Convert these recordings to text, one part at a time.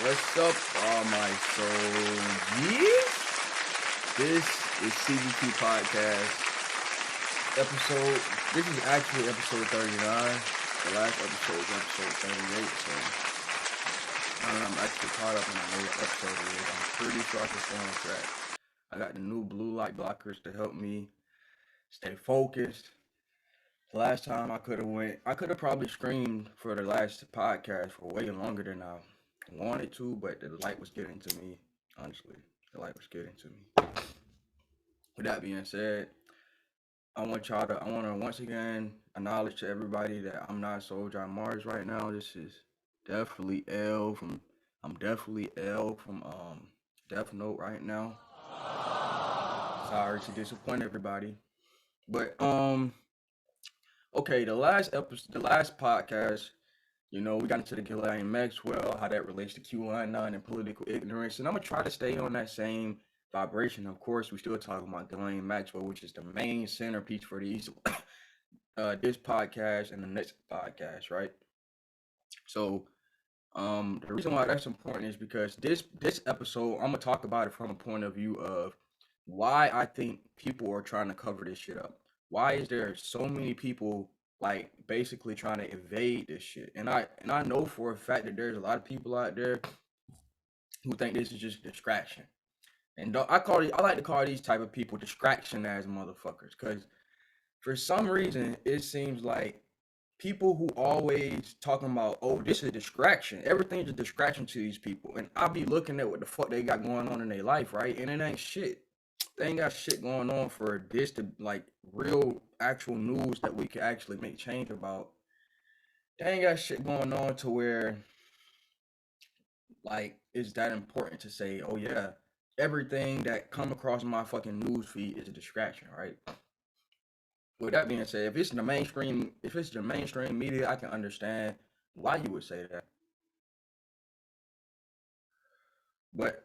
What's up, all my soldiers? This is CGT Podcast episode. This is actually episode 39. The last episode was episode 38, so I'm actually caught up in my new episode of it. I'm pretty sure I can stay on track. I got the new blue light blockers to help me stay focused. Last time I could have probably screamed for the last podcast for way longer than I wanted to, but the light was getting to me. Honestly, the light was getting to me. With that being said, I want to once again acknowledge to everybody that I'm not a soldier on Mars right now. This is definitely I'm definitely L from Death Note right now. Sorry to disappoint everybody, but okay, the last podcast, we got into the Ghislaine Maxwell, how that relates to QAnon and political ignorance, and I'm gonna try to stay on that same vibration. Of course, we still talking about Ghislaine Maxwell, which is the main centerpiece for these this podcast and the next podcast, right? So, the reason why that's important is because this episode, I'm gonna talk about it from a point of view of why I think people are trying to cover this shit up. Why is there so many people like basically trying to evade this shit? And I know for a fact that there's a lot of people out there who think this is just a distraction. And I like to call these type of people distraction as motherfuckers, because for some reason it seems like people who always talking about, oh, this is a distraction. Everything's a distraction to these people. And I'll be looking at what the fuck they got going on in their life, right? And it ain't shit. They ain't got shit going on for this to like real actual news that we can actually make change about. They ain't got shit going on to where like it's that important to say, oh yeah, everything that come across my fucking news feed is a distraction, right? With that being said, if it's the mainstream media, I can understand why you would say that. But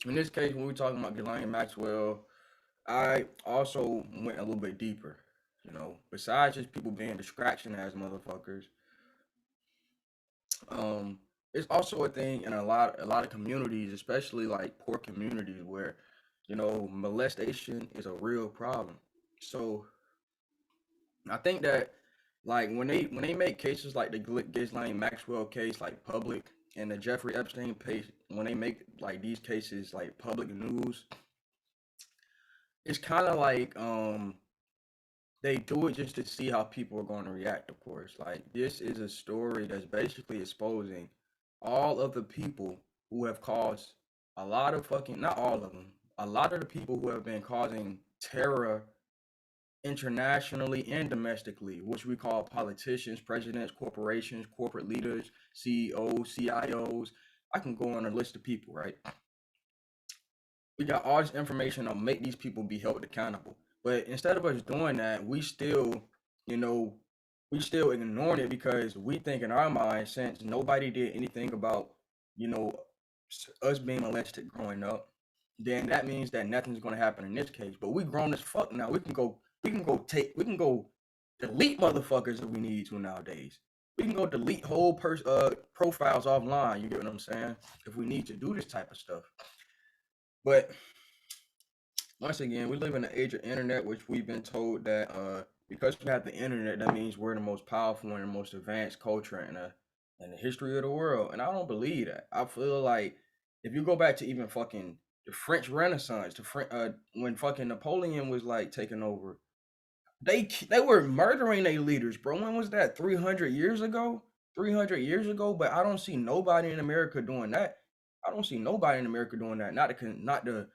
in this case, when we're talking about Ghislaine Maxwell, I also went a little bit deeper. Besides just people being distraction as motherfuckers, um, it's also a thing in a lot of communities, especially like poor communities, where molestation is a real problem. So I think that like when they make cases like the Ghislaine Maxwell case like public, and the Jeffrey Epstein case, when they make like these cases like public news, it's kind of like they do it just to see how people are going to react. Of course, like this is a story that's basically exposing all of the people who have caused a lot of fucking, not all of them, a lot of the people who have been causing terror internationally and domestically, which we call politicians, presidents, corporations, corporate leaders, CEOs, CIOs. I can go on a list of people, right? We got all this information to make these people be held accountable. But instead of us doing that, you know, we still ignoring it because we think in our mind, since nobody did anything about, you know, us being molested growing up, then that means that nothing's gonna happen in this case. But we grown as fuck now. We can go delete motherfuckers if we need to nowadays. We can go delete whole profiles offline. You get what I'm saying? If we need to do this type of stuff. But once again, we live in the age of internet, which we've been told that because we have the internet, that means we're the most powerful and the most advanced culture in the history of the world. And I don't believe that. I feel like if you go back to even fucking the French Renaissance, when fucking Napoleon was like taking over, they were murdering their leaders, bro. When was that? 300 years ago? 300 years ago? But I don't see nobody in America doing that. I don't see nobody in America doing that. Not the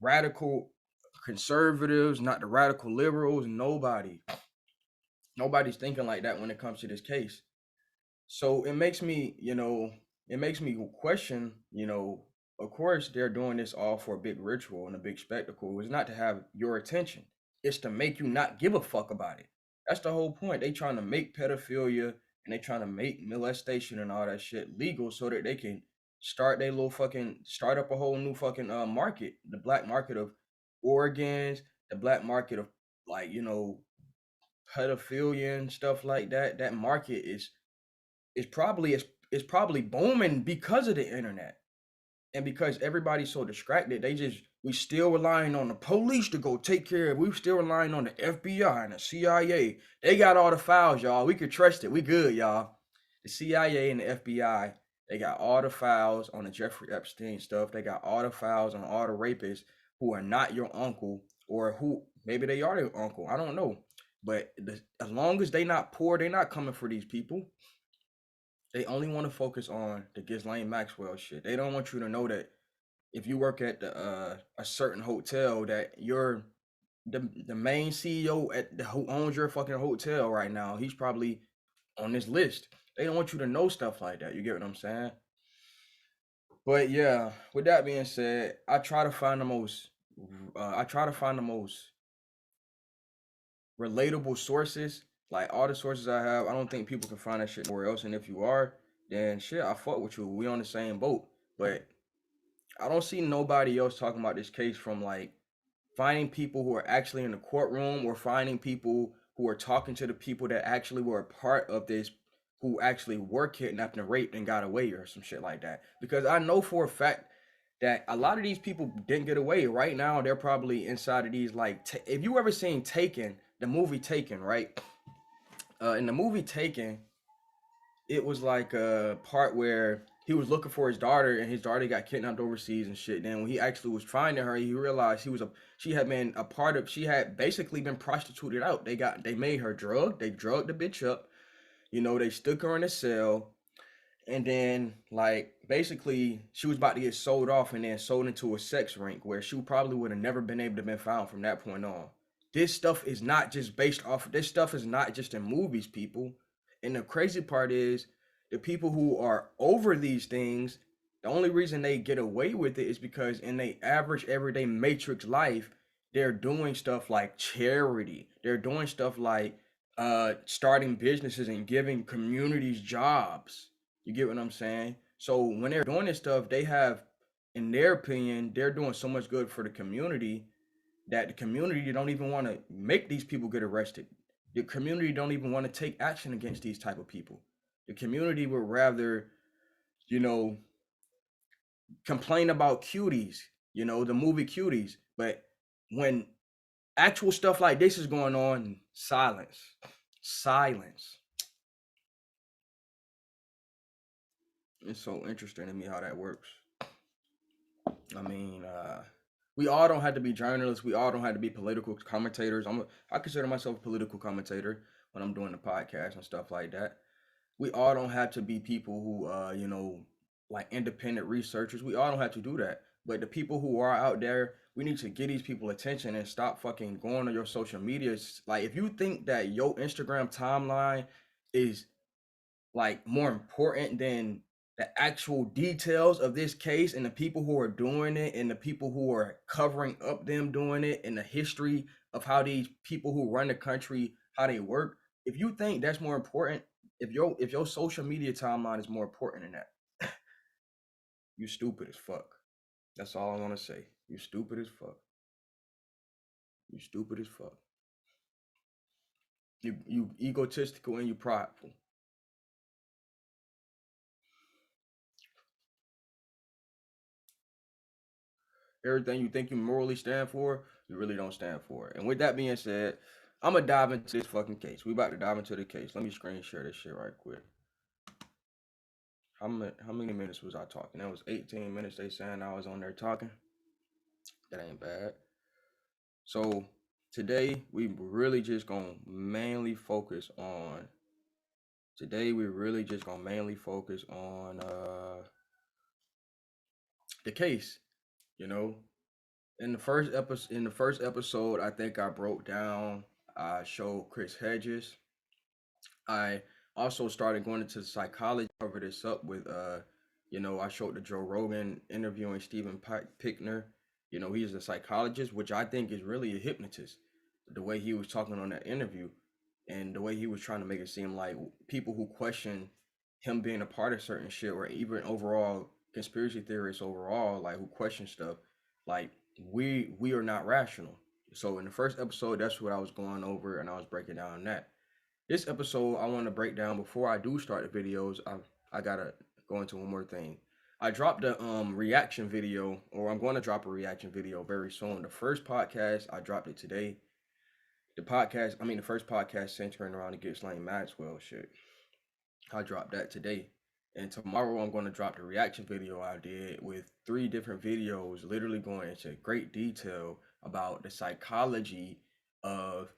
radical conservatives, not the radical liberals, nobody. Nobody's thinking like that when it comes to this case. So it makes me question, of course they're doing this all for a big ritual and a big spectacle. It's not to have your attention. It's to make you not give a fuck about it. That's the whole point. They trying to make pedophilia and they trying to make molestation and all that shit legal so that they can start up a whole new fucking market, the black market of organs, the black market of like, pedophilia and stuff like that. That market is probably is probably booming because of the internet. And because everybody's so distracted, we still relying on the police to go take care of. We still relying on the FBI and the CIA. They got all the files, y'all. We could trust it. We good, y'all. The CIA and the FBI, they got all the files on the Jeffrey Epstein stuff. They got all the files on all the rapists who are not your uncle, or who maybe they are your uncle. I don't know. But as long as they not poor, they not coming for these people. They only want to focus on the Ghislaine Maxwell shit. They don't want you to know that if you work at a certain hotel, that you're the main CEO who owns your fucking hotel right now. He's probably on this list. They don't want you to know stuff like that. You get what I'm saying? But yeah, with that being said, I try to find the most relatable sources. Like all the sources I have, I don't think people can find that shit nowhere else. And if you are, then shit, I fuck with you. We on the same boat. But I don't see nobody else talking about this case from like finding people who are actually in the courtroom, or finding people who are talking to the people that actually were a part of this, who actually were kidnapped and raped and got away, or some shit like that. Because I know for a fact that a lot of these people didn't get away. Right now, they're probably inside of these like. If you ever seen Taken, the movie Taken, right? In the movie Taken, it was like a part where he was looking for his daughter, and his daughter got kidnapped overseas and shit. Then when he actually was finding her, he realized she had been a part of, she had basically been prostituted out. They made her drug, they drugged the bitch up, they stuck her in a cell, and then like basically she was about to get sold off, and then sold into a sex rink where she probably would have never been able to been found from that point on. This stuff is not just in movies, people. And the crazy part is, the people who are over these things, the only reason they get away with it is because in their average everyday matrix life, they're doing stuff like charity. They're doing stuff like starting businesses and giving communities jobs. You get what I'm saying? So when they're doing this stuff, they have, in their opinion, they're doing so much good for the community that the community don't even want to make these people get arrested. The community don't even want to take action against these type of people. The community would rather, you know, complain about cuties, the movie Cuties. But when actual stuff like this is going on, silence. Silence. It's so interesting to me how that works. I mean, we all don't have to be journalists. We all don't have to be political commentators. I consider myself a political commentator when I'm doing the podcast and stuff like that. We all don't have to be people who, like independent researchers. We all don't have to do that. But the people who are out there, we need to get these people attention and stop fucking going on your social medias. Like, if you think that your Instagram timeline is like more important than the actual details of this case, and the people who are doing it, and the people who are covering up them doing it, and the history of how these people who run the country, how they work, if you think that's more important, if your social media timeline is more important than that, you stupid as fuck. That's all I want to say. You stupid as fuck. You stupid as fuck. You egotistical and you prideful. Everything you think you morally stand for, you really don't stand for it. And with that being said, I'm gonna dive into this fucking case. We about to dive into the case. Let me screen share this shit right quick. How many minutes was I talking? That was 18 minutes. They saying I was on there talking. That ain't bad. So today we really just gonna mainly focus on. Today we really just gonna mainly focus on the case. You know, in the first episode, I think I broke down. I showed Chris Hedges. I also started going into psychology. Cover this up with I showed the Joe Rogan interviewing Steven Pickner. He's a psychologist, which I think is really a hypnotist. The way he was talking on that interview, and the way he was trying to make it seem like people who question him being a part of certain shit, or even overall conspiracy theorists overall, like who question stuff, like we are not rational. So in the first episode, that's what I was going over, and I was breaking down that. This episode, I want to break down before I do start the videos. I gotta go into one more thing. I dropped a reaction video, or I'm going to drop a reaction video very soon. The first podcast I dropped it today. The first podcast centering around the Ghislaine Maxwell shit. I dropped that today. And tomorrow I'm going to drop the reaction video I did with three different videos, literally going into great detail about the psychology of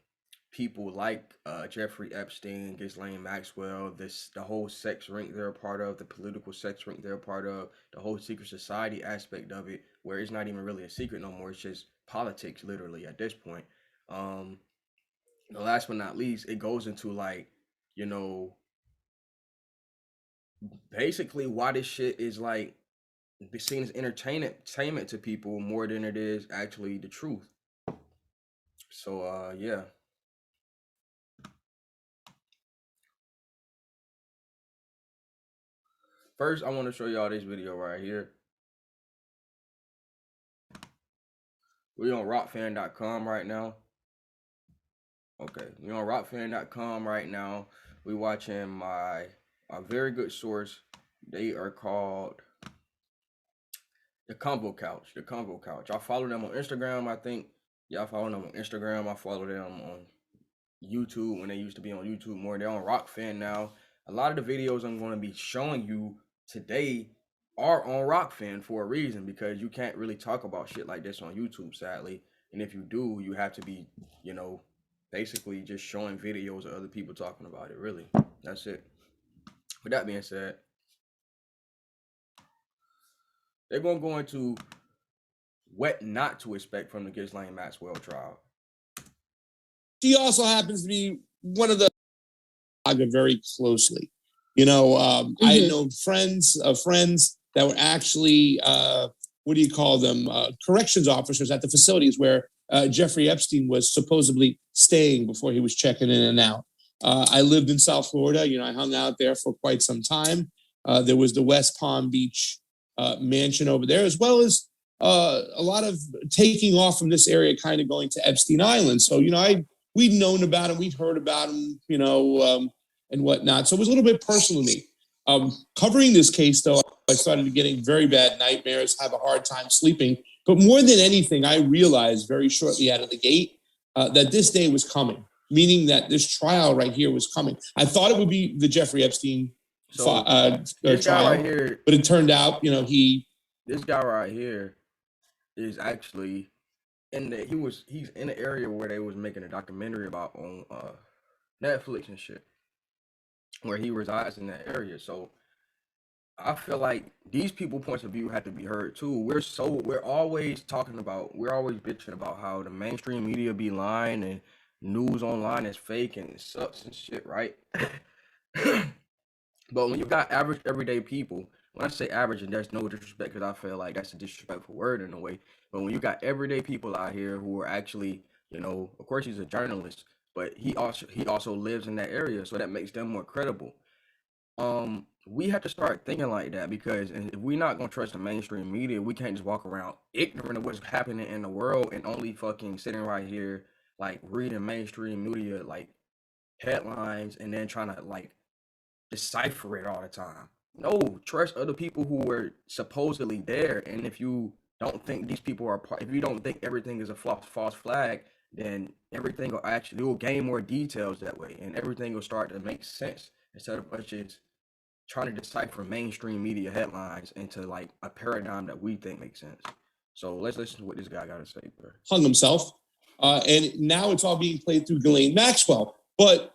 people like Jeffrey Epstein, Ghislaine Maxwell, the whole sex ring they're a part of, the political sex ring they're a part of, the whole secret society aspect of it, where it's not even really a secret no more. It's just politics, literally at this point. Um, the last but not least, it goes into like, you know, basically why this shit is like be seen as entertainment to people more than it is actually the truth. So yeah. First I want to show y'all this video right here. We on rockfan.com right now. Okay, we on rockfan.com right now. We watching my a very good source. They are called the Convo Couch. The Convo Couch. I follow them on Instagram. I think y'all follow them on Instagram. I follow them on YouTube when they used to be on YouTube more. They're on Rockfan now. A lot of the videos I'm going to be showing you today are on Rockfan for a reason, because you can't really talk about shit like this on YouTube, sadly. And if you do, you have to be, you know, basically just showing videos of other people talking about it. Really, that's it. With that being said, they're going to go into what not to expect from the Ghislaine Maxwell trial. She also happens to be one of the very closely. I know friends of friends that were actually what do you call them? Corrections officers at the facilities where Jeffrey Epstein was supposedly staying before he was checking in and out. I lived in South Florida. I hung out there for quite some time. There was the West Palm Beach mansion over there, as well as a lot of taking off from this area, kind of going to Epstein Island. So, we'd known about him, we'd heard about him, and whatnot. So it was a little bit personal to me. Covering this case, though, I started getting very bad nightmares, have a hard time sleeping. But more than anything, I realized very shortly out of the gate that this day was coming, meaning that this trial right here was coming. I thought it would be the Jeffrey Epstein this trial, guy right here, but it turned out, this guy right here is actually he's in the area where they was making a documentary about on Netflix and shit, where he resides in that area. So I feel like these people points of view have to be heard too. We're always bitching about how the mainstream media be lying and news online is fake and it sucks and shit, right? But when you got average everyday people, when I say average, and there's no disrespect, because I feel like that's a disrespectful word in a way, but when you got everyday people out here who are actually, of course he's a journalist, but he also lives in that area, so that makes them more credible. We have to start thinking like that, because if we're not gonna trust the mainstream media, we can't just walk around ignorant of what's happening in the world and only fucking sitting right here like reading mainstream media like headlines and then trying to like decipher it all the time. No, trust other people who were supposedly there. And if you don't think these people are part, if you don't think everything is a false flag, then everything will actually, you'll gain more details that way, and everything will start to make sense instead of us just trying to decipher mainstream media headlines into like a paradigm that we think makes sense. So let's listen to what this guy got to say, bro. Hung himself, and now it's all being played through Ghislaine Maxwell. But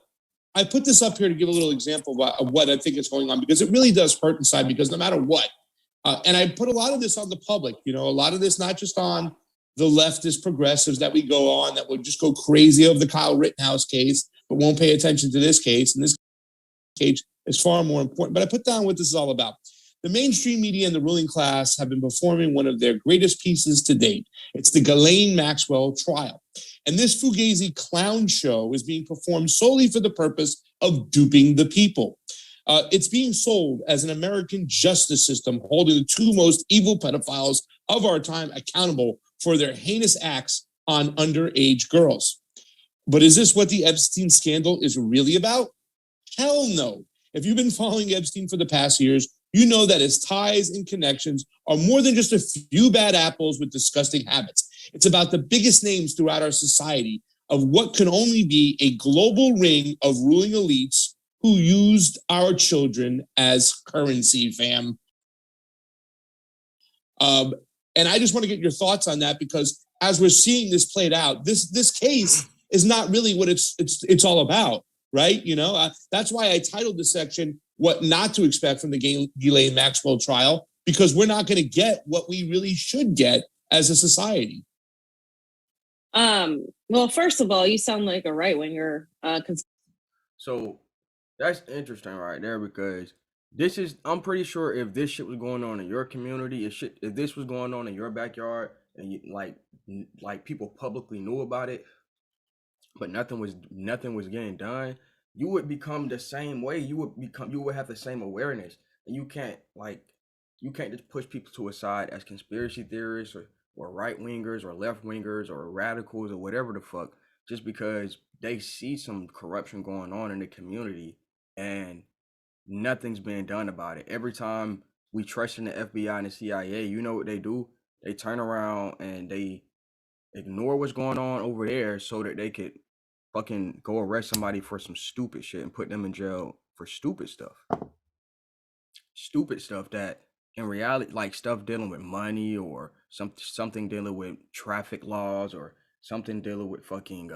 I put this up here to give a little example of what I think is going on, because it really does hurt inside, because no matter what, and I put a lot of this on the public, a lot of this not just on the leftist progressives that we go on that would just go crazy over the Kyle Rittenhouse case, but won't pay attention to this case. And this case is far more important. But I put down what this is all about. The mainstream media and the ruling class have been performing one of their greatest pieces to date. It's the Ghislaine Maxwell trial. And this fugazi clown show is being performed solely for the purpose of duping the people. It's being sold as an American justice system holding the two most evil pedophiles of our time accountable for their heinous acts on underage girls. But is this what the Epstein scandal is really about? Hell no. If you've been following Epstein for the past years, you know that his ties and connections are more than just a few bad apples with disgusting habits. It's about the biggest names throughout our society of what can only be a global ring of ruling elites who used our children as currency, fam. And I just want to get your thoughts on that, because as we're seeing this played out, this case is not really what it's all about, right? That's why I titled this section "What Not to Expect from the Ghislaine Maxwell Trial," because we're not going to get what we really should get as a society. Well, first of all, you sound like a right winger. So that's interesting right there, because I'm pretty sure if this shit was going on in your community, if this was going on in your backyard, and like people publicly knew about it, but nothing was getting done, you would become the same way. You would have the same awareness, and you can't just push people to a side as conspiracy theorists or right wingers or left wingers or radicals or whatever the fuck, just because they see some corruption going on in the community and nothing's being done about it. Every time we trust in the FBI and the CIA, you know what they do? They turn around and they ignore what's going on over there so that they could fucking go arrest somebody for some stupid shit and put them in jail for stupid stuff. Stupid stuff that in reality, like stuff dealing with money or something dealing with traffic laws or something dealing with fucking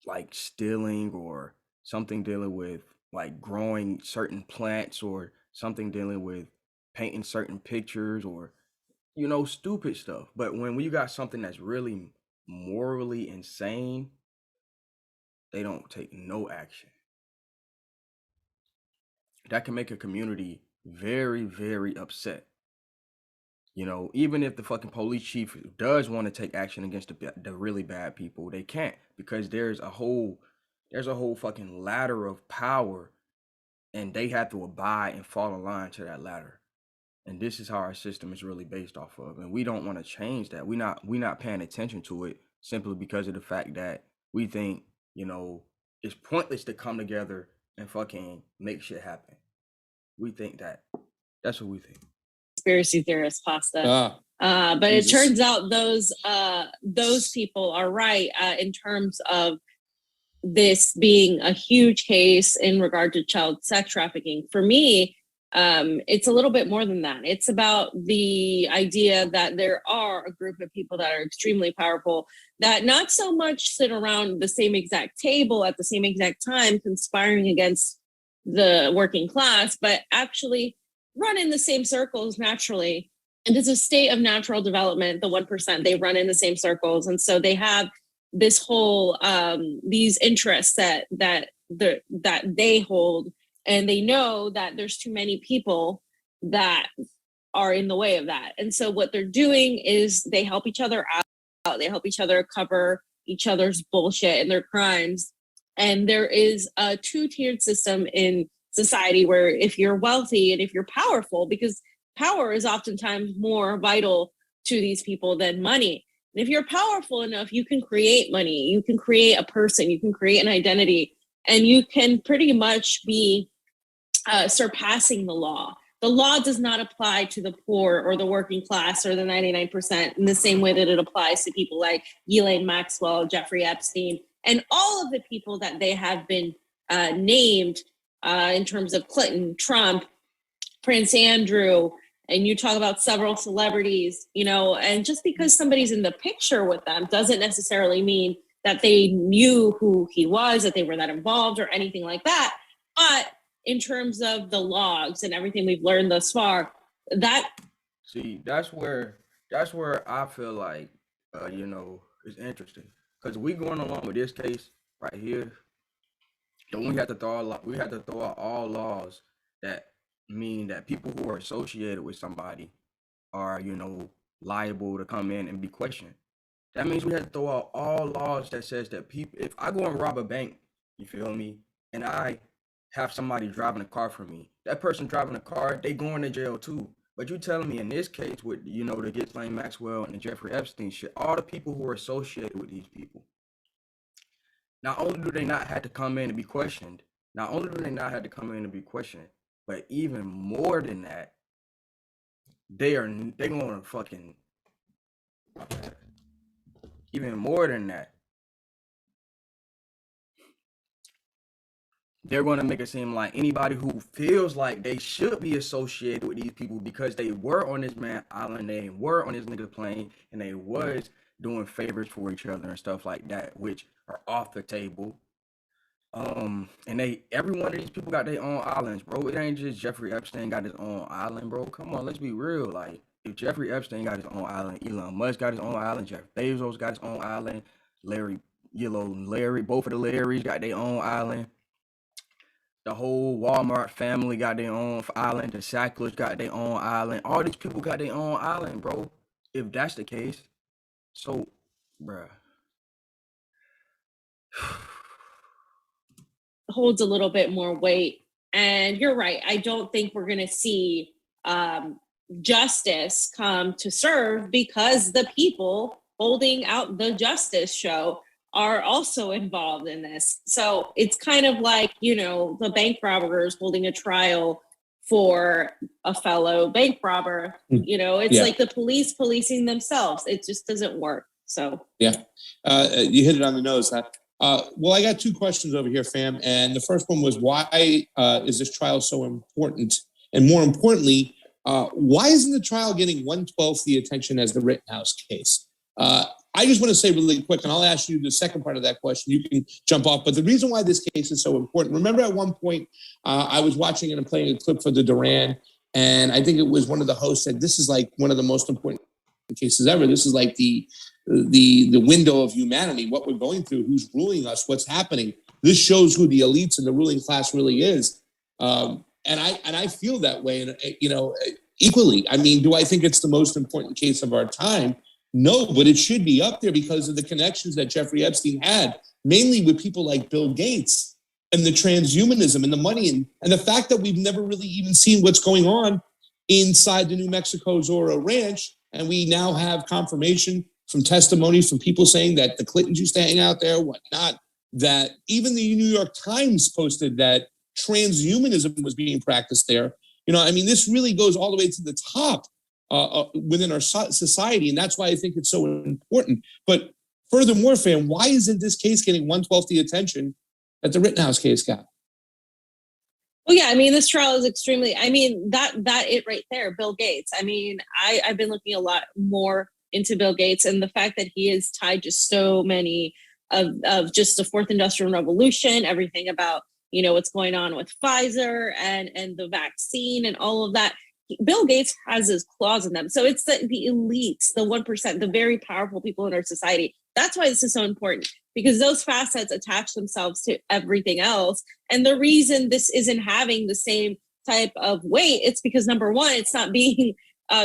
like stealing, or something dealing with like growing certain plants, or something dealing with painting certain pictures, or stupid stuff. But when you got something that's really morally insane, they don't take no action. That can make a community very, very upset. Even if the fucking police chief does want to take action against the really bad people, they can't, because there's a whole fucking ladder of power, and they have to abide and fall in line to that ladder. And this is how our system is really based off of, and we don't want to change that. We not paying attention to it simply because of the fact that we think it's pointless to come together and fucking make shit happen. We think that. That's what we think. Conspiracy theorist pasta. But Jesus. It turns out those people are right in terms of this being a huge case in regard to child sex trafficking. For me, it's a little bit more than that. It's about the idea that there are a group of people that are extremely powerful that not so much sit around the same exact table at the same exact time conspiring against the working class, but actually run in the same circles naturally. And it's a state of natural development. The 1%, they run in the same circles. And so they have this whole, these interests that they hold, and they know that there's too many people that are in the way of that. And so what they're doing is they help each other out. They help each other cover each other's bullshit and their crimes. And there is a two-tiered system in society where if you're wealthy and if you're powerful, because power is oftentimes more vital to these people than money. And if you're powerful enough, you can create money, you can create a person, you can create an identity, and you can pretty much be surpassing the law. The law does not apply to the poor or the working class or the 99% in the same way that it applies to people like Ghislaine Maxwell, Jeffrey Epstein, and all of the people that they have been named in terms of Clinton, Trump, Prince Andrew, and you talk about several celebrities, and just because somebody's in the picture with them doesn't necessarily mean that they knew who he was, that they were that involved or anything like that. But in terms of the logs and everything we've learned thus far, that's where I feel like it's interesting, because we going along with this case right here. Then we have to throw out all laws that mean that people who are associated with somebody are liable to come in and be questioned. That means we have to throw out all laws that says that people, if I go and rob a bank, you feel me, and I have somebody driving a car for me, that person driving a car, they going to jail too. But you telling me in this case with the Ghislaine Maxwell and the Jeffrey Epstein shit, all the people who are associated with these people, not only do they not have to come in and be questioned, Not only do they not have to come in and be questioned, but even more than that, they're going to fucking, even more than that, they're going to make it seem like anybody who feels like they should be associated with these people because they were on this man island, they were on this nigga plane, and they was doing favors for each other and stuff like that, which are off the table. And every one of these people got their own islands, bro. It ain't just Jeffrey Epstein got his own island, bro. Come on, let's be real. Like, if Jeffrey Epstein got his own island, Elon Musk got his own island, Jeff Bezos got his own island, Larry, both of the Larrys got their own island. The whole Walmart family got their own island. The Sacklers got their own island. All these people got their own island, bro. If that's the case, so, bruh. Holds a little bit more weight. And you're right. I don't think we're going to see justice come to serve because the people holding out the justice show are also involved in this. So it's kind of like, the bank robbers holding a trial for a fellow bank robber. It's like the police policing themselves. It just doesn't work. So you hit it on the nose. Well, I got two questions over here, fam. And the first one was, why is this trial so important? And more importantly, why isn't the trial getting 1/12 the attention as the Rittenhouse case? I just want to say really quick, and I'll ask you the second part of that question. You can jump off. But the reason why this case is so important, remember at one point, I was watching and playing a clip for the Duran, and I think it was one of the hosts said, this is like one of the most important cases ever. This is like the window of humanity, what we're going through, who's ruling us, what's happening. This shows who the elites and the ruling class really is. And I feel that way, and equally. I mean, do I think it's the most important case of our time? No, but it should be up there because of the connections that Jeffrey Epstein had, mainly with people like Bill Gates and the transhumanism and the money and the fact that we've never really even seen what's going on inside the New Mexico Zorro Ranch. And we now have confirmation from testimonies from people saying that the Clintons used to hang out there, whatnot, that even the New York Times posted that transhumanism was being practiced there. This really goes all the way to the top within our society. And that's why I think it's so important. But furthermore, fam, why isn't this case getting 1/12 the attention that the Rittenhouse case got? Well, yeah, this trial is extremely, that it right there, Bill Gates. I've been looking a lot more into Bill Gates and the fact that he is tied to so many of just the fourth industrial revolution, everything about, what's going on with Pfizer and the vaccine and all of that. Bill Gates has his claws in them. So it's the elites, the 1%, the very powerful people in our society. That's why this is so important, because those facets attach themselves to everything else. And the reason this isn't having the same type of weight, it's because, number one, it's not being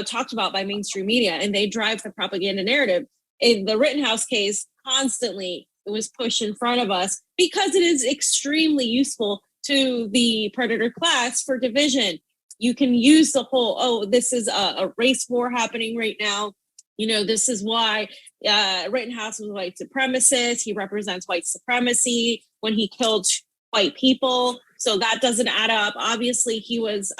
talked about by mainstream media, and they drive the propaganda narrative. In the Rittenhouse case, constantly it was pushed in front of us because it is extremely useful to the predator class for division. You can use the whole, this is a race war happening right now. This is why Rittenhouse was a white supremacist. He represents white supremacy when he killed white people. So that doesn't add up. Obviously, he was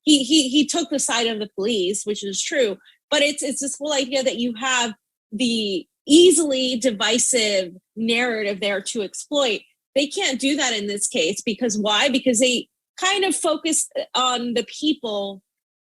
he took the side of the police, which is true. But it's this whole idea that you have the easily divisive narrative there to exploit. They can't do that in this case because why? Because they kind of focused on the people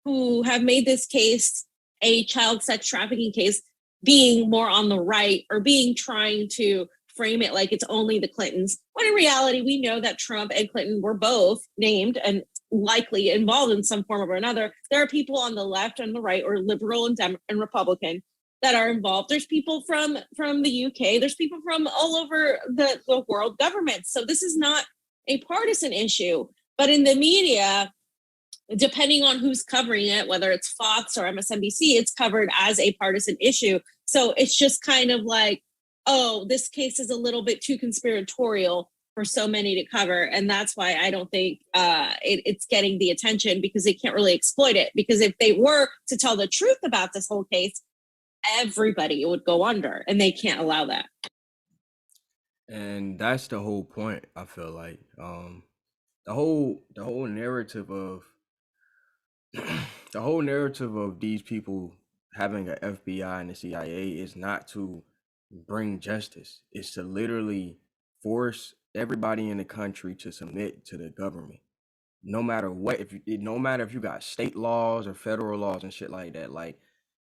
who have made this case a child sex trafficking case being more on the right or trying to frame it like it's only the Clintons. When in reality, we know that Trump and Clinton were both named and likely involved in some form or another. There are people on the left and the right, or liberal and Republican, that are involved. There's people from the UK. There's people from all over the world governments. So this is not a partisan issue. But in the media, depending on who's covering it, whether it's Fox or MSNBC, it's covered as a partisan issue. So it's just kind of like, oh, this case is a little bit too conspiratorial for so many to cover. And that's why I don't think it's getting the attention, because they can't really exploit it. Because if they were to tell the truth about this whole case, everybody would go under, and they can't allow that. And that's the whole point. I feel like the whole narrative of the whole narrative of these people having an FBI and a CIA is not to bring justice. It's to literally force everybody in the country to submit to the government. No matter what, no matter if you got state laws or federal laws and shit like that, like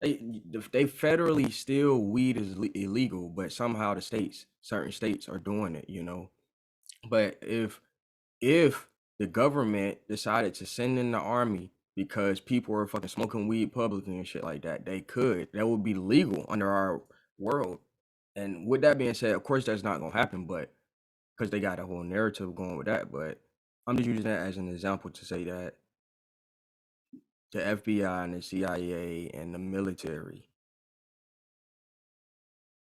they federally still weed is illegal, but somehow certain states are doing it, you know. But if the government decided to send in the army because people are fucking smoking weed publicly and shit like that, that would be legal under our world. And with that being said, of course that's not gonna happen, but because they got a whole narrative going with that. But I'm just using that as an example to say that the FBI and the CIA and the military,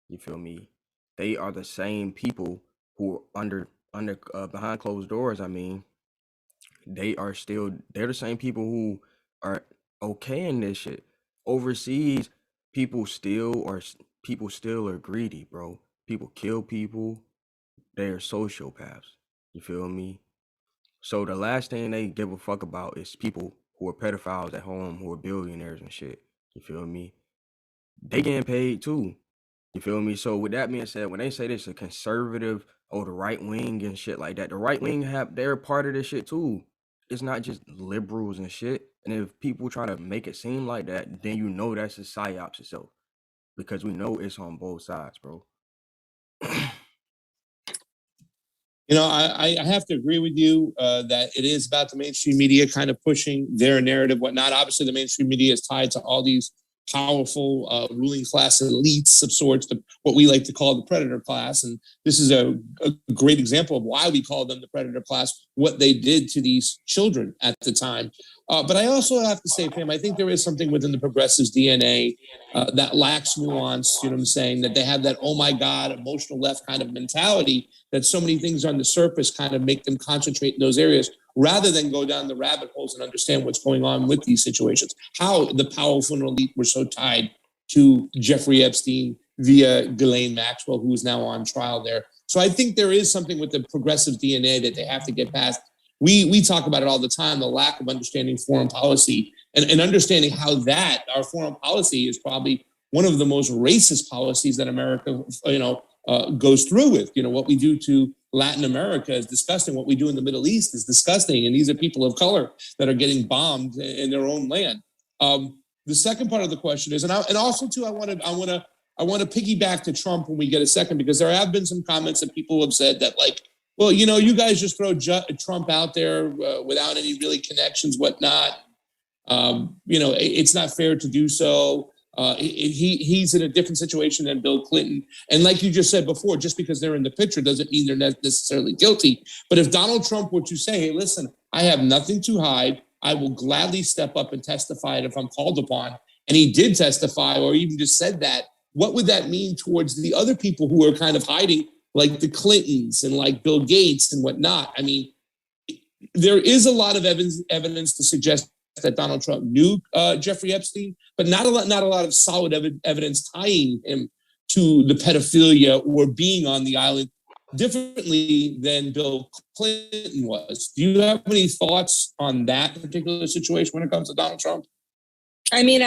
you feel me? They are the same people who are under behind closed doors. I mean, they're the same people who are okaying this shit. Overseas, people still are greedy, bro. People kill people. They are sociopaths. You feel me? So the last thing they give a fuck about is people who are pedophiles at home, who are billionaires and shit. You feel me? They getting paid too. You feel me? So with that being said, when they say this a conservative or the right wing and shit like that, the right wing they're part of this shit too. It's not just liberals and shit. And if people try to make it seem like that, then you know that's a psyops itself. Because we know it's on both sides, bro. You know, I have to agree with you that it is about the mainstream media kind of pushing their narrative, whatnot. Obviously, the mainstream media is tied to all these powerful ruling class elites of sorts, what we like to call the predator class. And this is a great example of why we call them the predator class, what they did to these children at the time. But I also have to say, Pam, I think there is something within the progressives' DNA that lacks nuance, you know what I'm saying, that they have that, oh my God, emotional left kind of mentality, that so many things on the surface kind of make them concentrate in those areas rather than go down the rabbit holes and understand what's going on with these situations. How the powerful and elite were so tied to Jeffrey Epstein via Ghislaine Maxwell, who is now on trial there. So I think there is something with the progressive DNA that they have to get past. We talk about it all the time, the lack of understanding foreign policy and understanding how that our foreign policy is probably one of the most racist policies that America, goes through with. You know, what we do to Latin America is disgusting. What we do in the Middle East is disgusting. And these are people of color that are getting bombed in their own land. The second part of the question is, and also too, I want to piggyback to Trump when we get a second, because there have been some comments that people have said that, like, well, you know, you guys just throw Trump out there without any really connections, whatnot. It's not fair to do so. He's in a different situation than Bill Clinton. And like you just said before, just because they're in the picture doesn't mean they're not necessarily guilty. But if Donald Trump were to say, hey, listen, I have nothing to hide, I will gladly step up and testify if I'm called upon, and he did testify or even just said that, what would that mean towards the other people who are kind of hiding, like the Clintons and like Bill Gates and whatnot? I mean, there is a lot of evidence to suggest that Donald Trump knew Jeffrey Epstein, but not a lot of solid evidence tying him to the pedophilia or being on the island differently than Bill Clinton was. Do you have any thoughts on that particular situation when it comes to Donald Trump? I mean,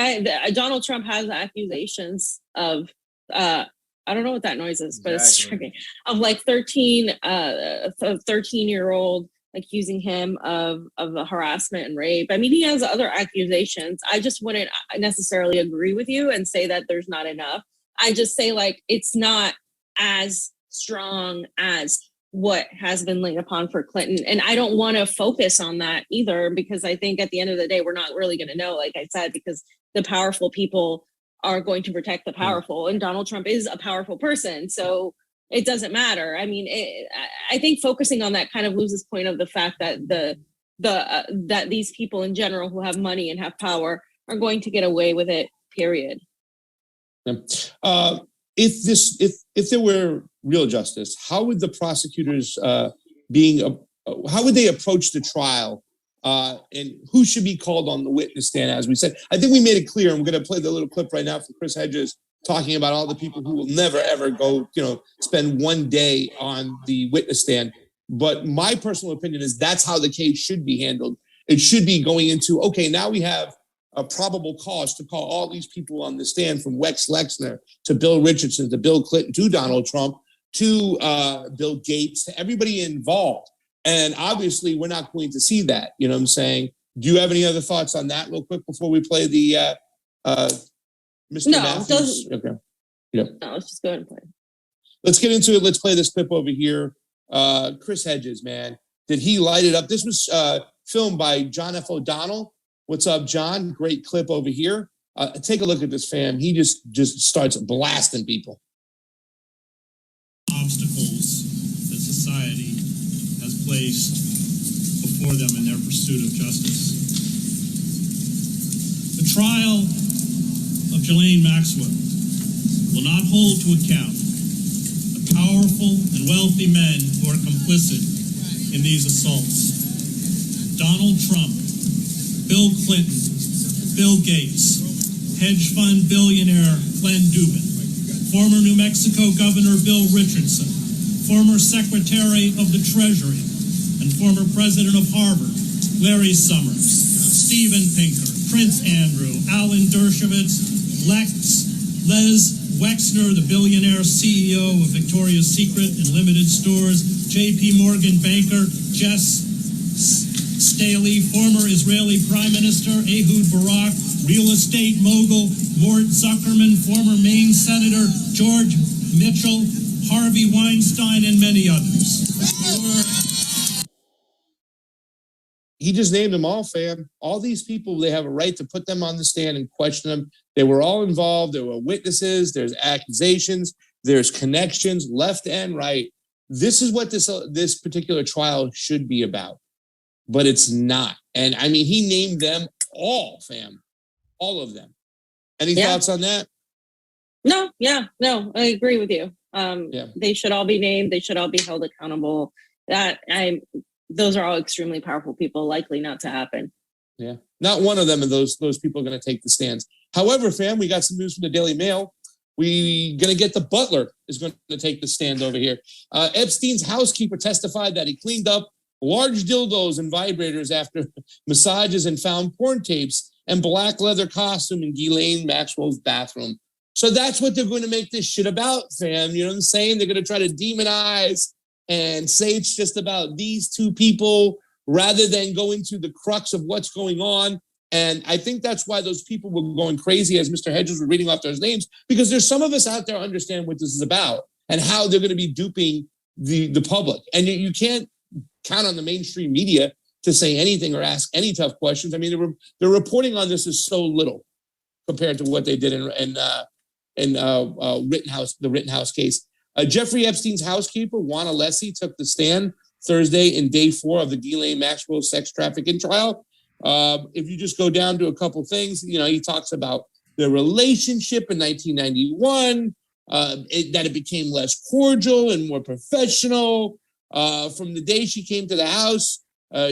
Donald Trump has accusations of, I don't know what that noise is, but it's striking, of like 13-year-old accusing him of harassment and rape. I mean, he has other accusations. I just wouldn't necessarily agree with you and say that there's not enough. I just say, like, it's not as strong as what has been laid upon for Clinton. And I don't want to focus on that either, because I think at the end of the day, we're not really going to know, like I said, because the powerful people are going to protect the powerful, and Donald Trump is a powerful person. So it doesn't matter. I mean, I think focusing on that kind of loses point of the fact that that these people in general who have money and have power are going to get away with it, period. If there were real justice, how would the prosecutors how would they approach the trial, and who should be called on the witness stand? As we said, I think we made it clear, and we're going to play the little clip right now for Chris Hedges talking about all the people who will never ever go, spend one day on the witness stand. But my personal opinion is that's how the case should be handled. It should be going into, okay, now we have a probable cause to call all these people on the stand, from Rex Lexner to Bill Richardson to Bill Clinton to Donald Trump to Bill Gates, to everybody involved. And obviously, we're not going to see that. You know what I'm saying? Do you have any other thoughts on that real quick before we play the Mr. Matthews? Okay. Yeah. No, let's just go ahead and play. Let's get into it. Let's play this clip over here. Chris Hedges, man. Did he light it up? This was filmed by John F. O'Donnell. What's up, John? Great clip over here. Take a look at this, fam. He just starts blasting people. Obstacles that society has placed before them in their pursuit of justice. The trial of Ghislaine Maxwell will not hold to account the powerful and wealthy men who are complicit in these assaults. Donald Trump, Bill Clinton, Bill Gates, hedge fund billionaire Glenn Dubin, former New Mexico Governor Bill Richardson, former Secretary of the Treasury, and former President of Harvard, Larry Summers, Steven Pinker, Prince Andrew, Alan Dershowitz, Les Wexner, the billionaire CEO of Victoria's Secret and Limited Stores, J.P. Morgan banker Jess Staley, former Israeli Prime Minister Ehud Barak, real estate mogul Mort Zuckerman, former Maine Senator George Mitchell, Harvey Weinstein, and many others. He just named them all, fam. All these people, they have a right to put them on the stand and question them. They were all involved. There were witnesses. There's accusations. There's connections left and right. This is what this particular trial should be about, but it's not. And I mean, he named them all, fam, all of them. Any thoughts on that? No, I agree with you. They should all be named. They should all be held accountable. Those are all extremely powerful people, likely not to happen. Yeah. Not one of them of those people are going to take the stands. However, fam, we got some news from the Daily Mail. We going to get the butler is going to take the stand over here. Epstein's housekeeper testified that he cleaned up large dildos and vibrators after massages and found porn tapes and black leather costume in Ghislaine Maxwell's bathroom. So that's what they're going to make this shit about, fam. You know what I'm saying? They're going to try to demonize and say it's just about these two people rather than go into the crux of what's going on. And I think that's why those people were going crazy as Mr. Hedges were reading off those names, because there's some of us out there understand what this is about and how they're going to be duping the public. And you can't count on the mainstream media to say anything or ask any tough questions. I mean, the reporting on this is so little compared to what they did in the Rittenhouse case. Jeffrey Epstein's housekeeper, Juana Lessie, took the stand Thursday in day 4 of the Ghislaine Maxwell sex trafficking trial. If you just go down to a couple things, he talks about the relationship in 1991, that it became less cordial and more professional. From the day she came to the house,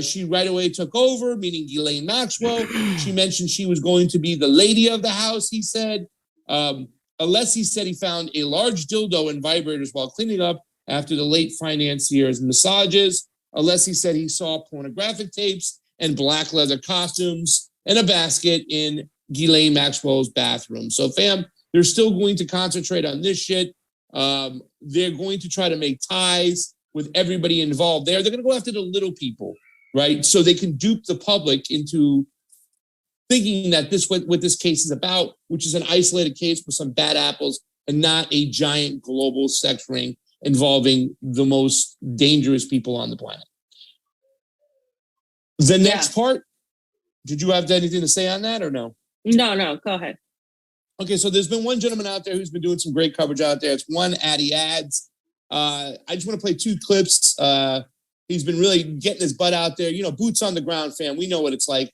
she right away took over, meaning Ghislaine Maxwell. She mentioned she was going to be the lady of the house, he said. Alessi said he found a large dildo and vibrators while cleaning up after the late financier's massages. Alessi said he saw pornographic tapes and black leather costumes and a basket in Ghislaine Maxwell's bathroom. So, fam, they're still going to concentrate on this shit. They're going to try to make ties with everybody involved there. They're going to go after the little people, right? So they can dupe the public into thinking that what this case is about, which is an isolated case with some bad apples and not a giant global sex ring involving the most dangerous people on the planet. The next part, did you have anything to say on that or no? No, go ahead. Okay, so there's been one gentleman out there who's been doing some great coverage out there. It's one Addy Ads. I just want to play 2 clips. He's been really getting his butt out there. Boots on the ground, fam. We know what it's like.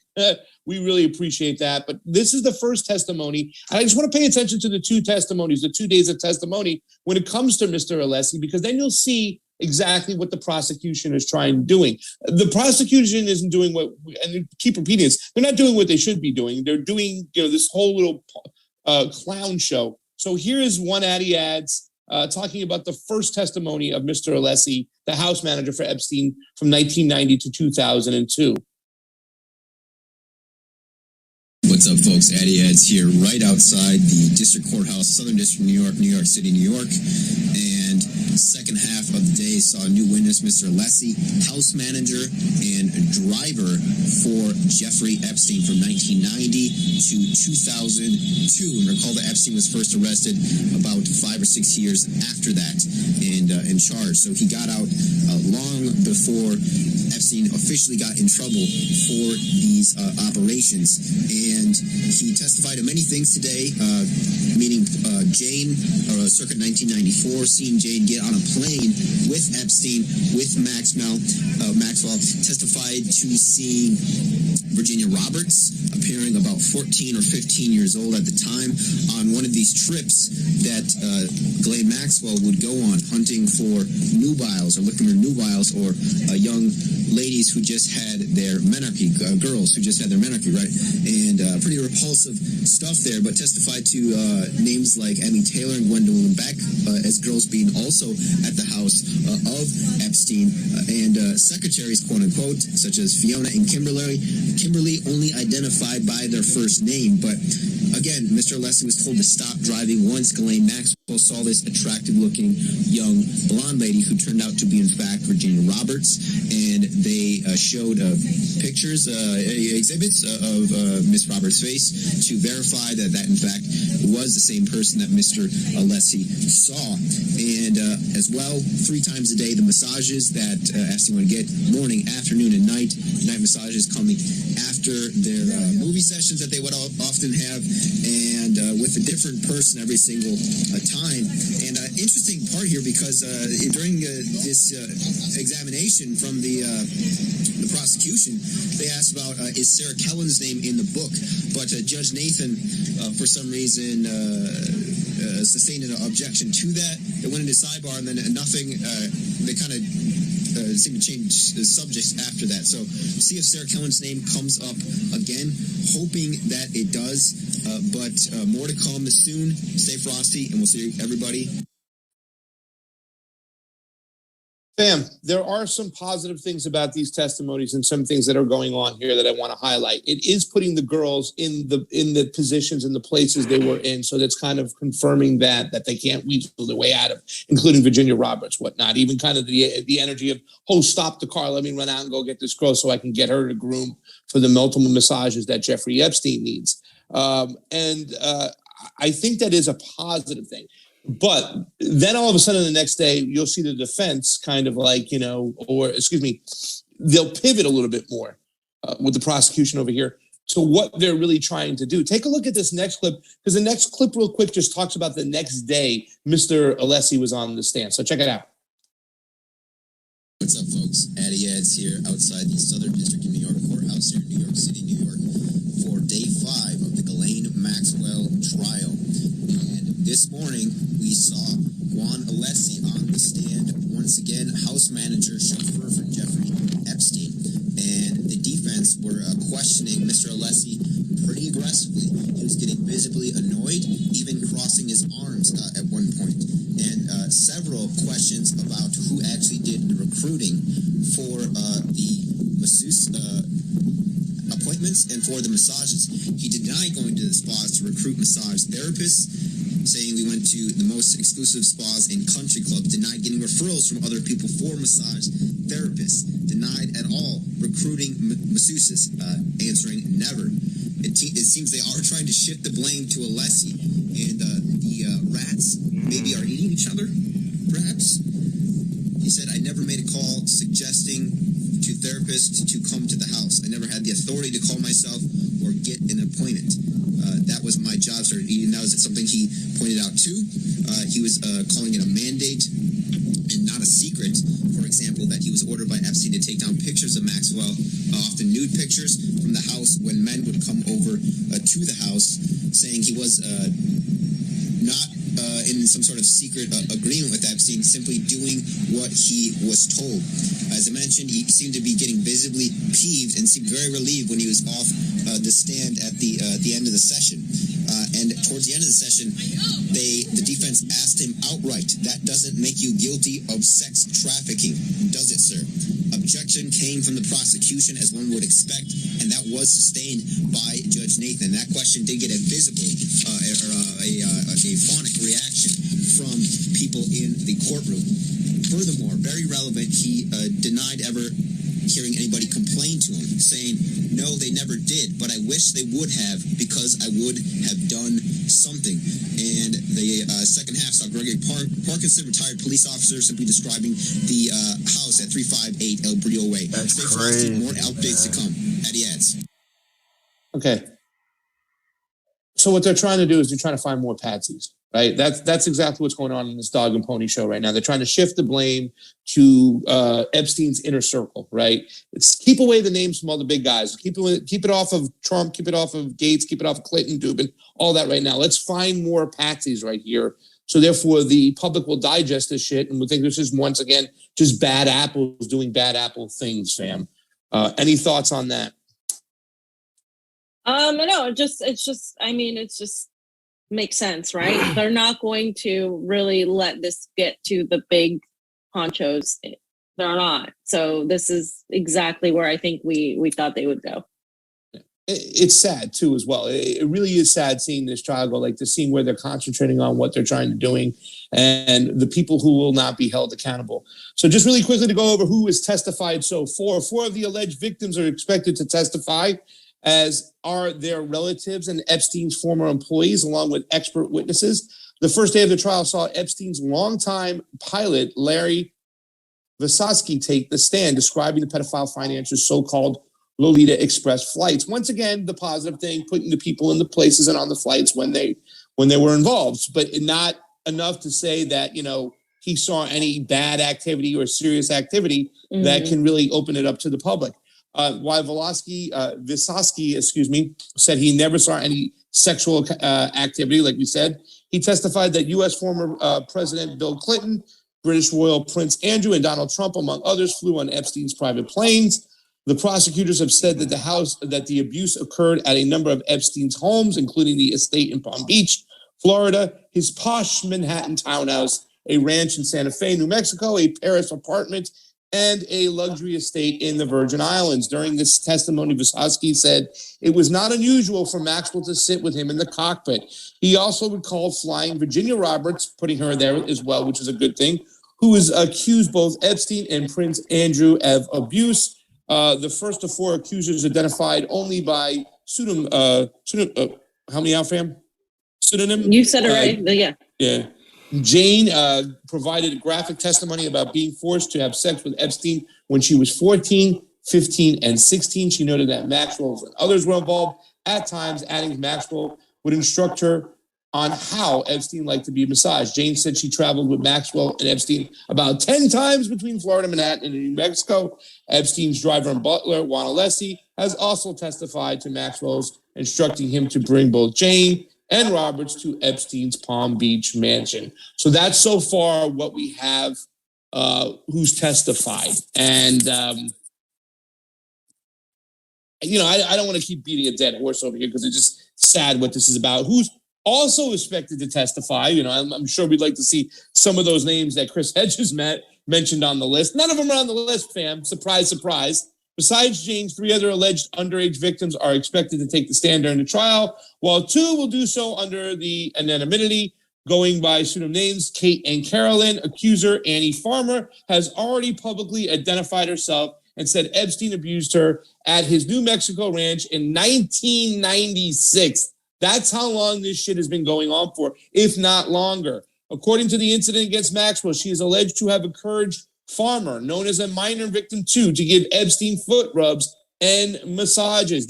We really appreciate that. But this is the first testimony. I just want to pay attention to the 2 testimonies, the 2 days of testimony when it comes to Mr. Alessi, because then you'll see exactly what the prosecution is doing. The prosecution isn't doing what, and keep repeating this, they're not doing what they should be doing. They're doing, this whole little clown show. So here is one Addy Ads. talking about the first testimony of Mr. Alessi, the house manager for Epstein from 1990 to 2002. What's up, folks? Addy Ads here, right outside the District Courthouse, Southern District, New York City, New York. And second half of the day saw a new witness, Mr. Alessi, house manager and driver for Jeffrey Epstein from 1990 to 2002. And recall that Epstein was first arrested about 5 or 6 years after that and charged. So he got out long before Epstein officially got in trouble for these operations. And he testified to many things today, meaning Jane, circa 1994, seeing Jane get on a plane with Epstein, with Maxwell, testified to seeing Virginia Roberts, appearing about 14 or 15 years old at the time, on one of these trips that Ghislaine Maxwell would go on, hunting for nubiles or looking for nubiles or young ladies who just had their menarche, girls who just had their menarche, right? And pretty repulsive stuff there, but testified to names like Emmy Taylor and Gwendolyn Beck as girls being also at the house of Epstein, and secretaries, quote unquote, such as Fiona and Kimberly only identified by their first name. But again, Mr. Alessi was told to stop driving once Ghislaine Maxwell saw this attractive looking young blonde lady who turned out to be in fact Virginia Roberts, and they showed pictures, exhibits of Miss Roberts' face to verify that in fact was the same person that Mr. Alessi saw. And as well, 3 times a day, the massages that Epstein would get, morning, afternoon, and night massages coming after their movie sessions that they would often have, and with a different person every single time. And interesting part here, because during this examination from the prosecution, they asked about is Sarah Kellen's name in the book, but Judge Nathan, for some reason, sustained an objection to that. It went into sidebar, and then nothing. They kind of seemed to change the subjects after that. So see if Sarah Kellen's name comes up again, hoping that it does. But more to come soon. Stay frosty, and we'll see everybody. Sam, there are some positive things about these testimonies and some things that are going on here that I want to highlight. It is putting the girls in the positions and the places they were in, so that's kind of confirming that they can't weasel their way out of, including Virginia Roberts, whatnot. Even kind of the energy of, oh, stop the car, let me run out and go get this girl so I can get her to groom for the multiple massages that Jeffrey Epstein needs. I think that is a positive thing. But then all of a sudden the next day, you'll see the defense kind of like, they'll pivot a little bit more with the prosecution over here to what they're really trying to do. Take a look at this next clip, because the next clip real quick just talks about the next day Mr. Alessi was on the stand. So check it out. What's up, folks? Addy Ads here outside the Southern District of New York Courthouse here in New York City, New York, for day 5 of the Ghislaine Maxwell trial. This morning, we saw Juan Alessi on the stand, once again, house manager, chauffeur for Jeffrey Epstein. And the defense were questioning Mr. Alessi pretty aggressively. He was getting visibly annoyed, even crossing his arms at one point. And several questions about who actually did the recruiting for the masseuse appointments and for the massages. He denied going to the spas to recruit massage therapists, saying we went to the most exclusive spas and country clubs, denied getting referrals from other people for massage therapists, denied at all recruiting masseuses, answering never. It seems they are trying to shift the blame to Alessi, and the rats maybe are eating each other, perhaps. He said, I never made a call suggesting to therapists to come to the house. I never had the authority to call myself or get an appointment. That was my job, sir. And that was something he pointed out too. He was calling it a mandate and not a secret. For example, that he was ordered by Epstein to take down pictures of Maxwell, often nude pictures from the house when men would come over to the house, saying he was not in some sort of secret agreement with Epstein, simply doing what he was told. As I mentioned, he seemed to be getting visibly peeved and seemed very relieved when he was off the stand at the end of the session. And towards the end of the session, the defense asked him outright, that doesn't make you guilty of sex trafficking, does it, sir? Objection came from the prosecution, as one would expect, and that was sustained by Judge Nathan. That question did get a visible, a phonic reaction from people in the courtroom. Furthermore, very relevant, he denied ever hearing anybody complain to him, saying, no, they never did, but I wish they would have, because I would have done something. And the second half saw Gregory Parkinson, retired police officer, simply describing the house at 358 El Brillo Way. That's crazy. More updates to come. Eddie adds. Okay. So what they're trying to do is they're trying to find more patsies, right? That's exactly what's going on in this dog and pony show right now. They're trying to shift the blame to Epstein's inner circle, right? It's keep away the names from all the big guys. Keep it off of Trump, keep it off of Gates, keep it off of Clinton, Dubin, all that right now. Let's find more patsies right here. So therefore, the public will digest this shit and will think this is, once again, just bad apples doing bad apple things, fam. Any thoughts on that? No, it just makes sense, right? They're not going to really let this get to the big honchos. They're not. So this is exactly where I think we thought they would go. It's sad too, as well. It really is sad seeing this trial go like this, seeing where they're concentrating on what they're trying to doing and the people who will not be held accountable. So just really quickly to go over who has testified so far. 4 of the alleged victims are expected to testify, as are their relatives and Epstein's former employees, along with expert witnesses. The first day of the trial saw Epstein's longtime pilot, Larry Vysotsky, take the stand, describing the pedophile financier's so-called Lolita Express flights. Once again, the positive thing, putting the people in the places and on the flights when they were involved, but not enough to say that, he saw any bad activity or serious activity that can really open it up to the public. While Vysotsky, said he never saw any sexual activity, like we said, he testified that U.S. former President Bill Clinton, British royal Prince Andrew, and Donald Trump, among others, flew on Epstein's private planes. The prosecutors have said that the abuse occurred at a number of Epstein's homes, including the estate in Palm Beach, Florida, his posh Manhattan townhouse, a ranch in Santa Fe, New Mexico, a Paris apartment, and a luxury estate in the Virgin Islands. During this testimony, Vysotsky said it was not unusual for Maxwell to sit with him in the cockpit. He also recalled flying Virginia Roberts, putting her there as well, which is a good thing, who is accused both Epstein and Prince Andrew of abuse. The first of 4 accusers identified only by pseudonym. How many out, fam? Pseudonym? You said it right. Yeah. Yeah. Jane provided graphic testimony about being forced to have sex with Epstein when she was 14, 15, and 16. She noted that Maxwell and others were involved at times, adding Maxwell would instruct her on how Epstein liked to be massaged. Jane said she traveled with Maxwell and Epstein about 10 times between Florida, Manhattan, and New Mexico. Epstein's driver and butler, Juan Alessi, has also testified to Maxwell's instructing him to bring both Jane and Roberts to Epstein's Palm Beach mansion. So that's so far what we have who's testified. And, I don't want to keep beating a dead horse over here because it's just sad what this is about. Who's also expected to testify? I'm sure we'd like to see some of those names that Chris Hedges mentioned on the list. None of them are on the list, fam. Surprise, surprise. Besides James, 3 other alleged underage victims are expected to take the stand during the trial, while 2 will do so under the anonymity, going by pseudonym names. Kate and Carolyn. Accuser Annie Farmer has already publicly identified herself and said Epstein abused her at his New Mexico ranch in 1996. That's how long this shit has been going on for, if not longer. According to the incident against Maxwell, she is alleged to have encouraged Farmer, known as a minor victim too, to give Epstein foot rubs and massages.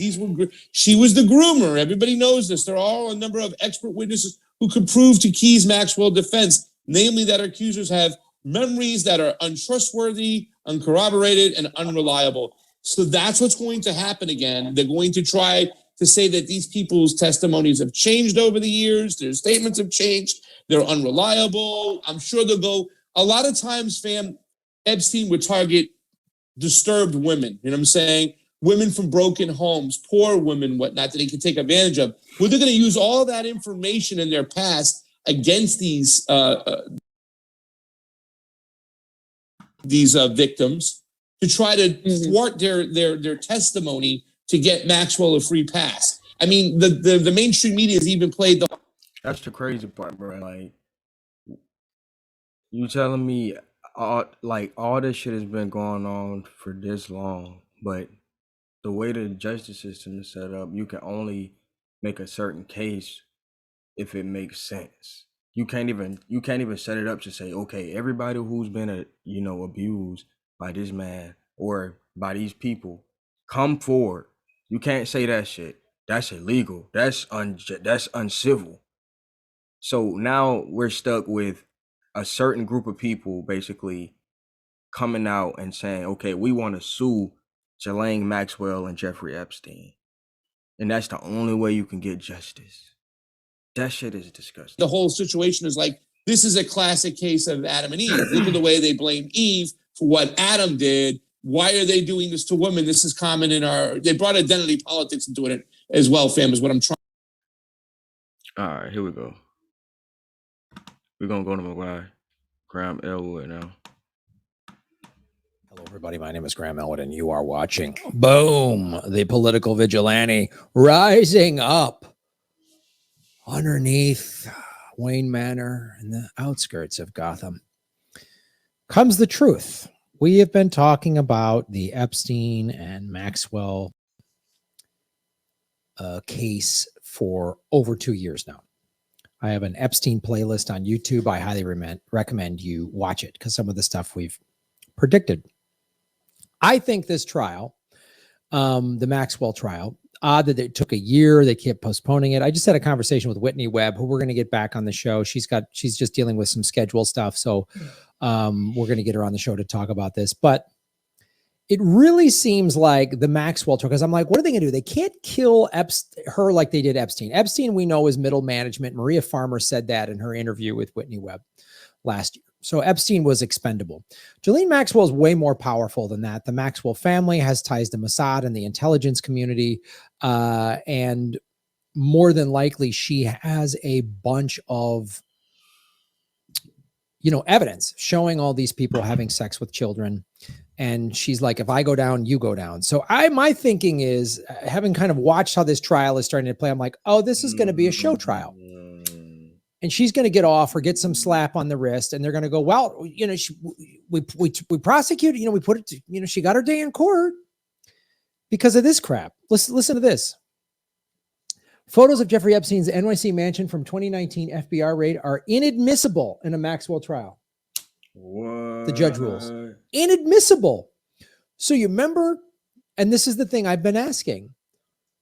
She was the groomer. Everybody knows this. There are all a number of expert witnesses who could prove to Keyes Maxwell's defense, namely that accusers have memories that are untrustworthy, uncorroborated, and unreliable. So that's what's going to happen again. They're going to try to say that these people's testimonies have changed over the years. Their statements have changed. They're unreliable. I'm sure they'll go. A lot of times, fam, Epstein would target disturbed women. You know what I'm saying? women from broken homes, poor women, whatnot, that they can take advantage of. Well, they're going to use all that information in their past against these victims to try to thwart their testimony to get Maxwell a free pass. I mean, the mainstream media has even played the. That's the crazy part, bro. Like, you telling me all this shit has been going on for this long, but the way the justice system is set up, you can only make a certain case if it makes sense. You can't even set it up to say, okay, everybody who's been abused by this man or by these people, come forward. You can't say that shit. That's illegal. That's uncivil. So now we're stuck with a certain group of people basically coming out and saying, okay, we want to sue Ghislaine Maxwell and Jeffrey Epstein. And that's the only way you can get justice. That shit is disgusting. The whole situation is like, this is a classic case of Adam and Eve. Look at the way they blame Eve for what Adam did. Why are they doing this to women? This is common they brought identity politics into it as well, fam, is what I'm trying. All right, here we go. We're going to go to McGuire. Graham Elwood now. Hello, everybody. My name is Graham Elwood, and you are watching Boom, the political vigilante rising up underneath Wayne Manor and the outskirts of Gotham. Comes the truth. We have been talking about the Epstein and Maxwell case for over 2 years now. I have an Epstein playlist on YouTube. I highly recommend you watch it because some of the stuff we've predicted. I think this trial, the Maxwell trial, odd that it took a year. They kept postponing it. I just had a conversation with Whitney Webb, who we're going to get back on the show. She's just dealing with some schedule stuff. So we're going to get her on the show to talk about this. But it really seems like the Maxwell trial, because I'm like, what are they going to do? They can't kill her like they did Epstein. Epstein, we know, is middle management. Maria Farmer said that in her interview with Whitney Webb last year. So Epstein was expendable. Ghislaine Maxwell is way more powerful than that. The Maxwell family has ties to Mossad and the intelligence community. And more than likely, she has a bunch of, evidence showing all these people having sex with children. And she's like, if I go down, you go down. So my thinking is, having kind of watched how this trial is starting to play, I'm like, oh, this is going to be a show trial. And she's going to get off or get some slap on the wrist. And they're going to go, well, we prosecuted, we put it, she got her day in court because of this crap. Listen to this. Photos of Jeffrey Epstein's NYC mansion from 2019 FBI raid are inadmissible in a Maxwell trial. What? The judge rules. Inadmissible. So you remember, and this is the thing I've been asking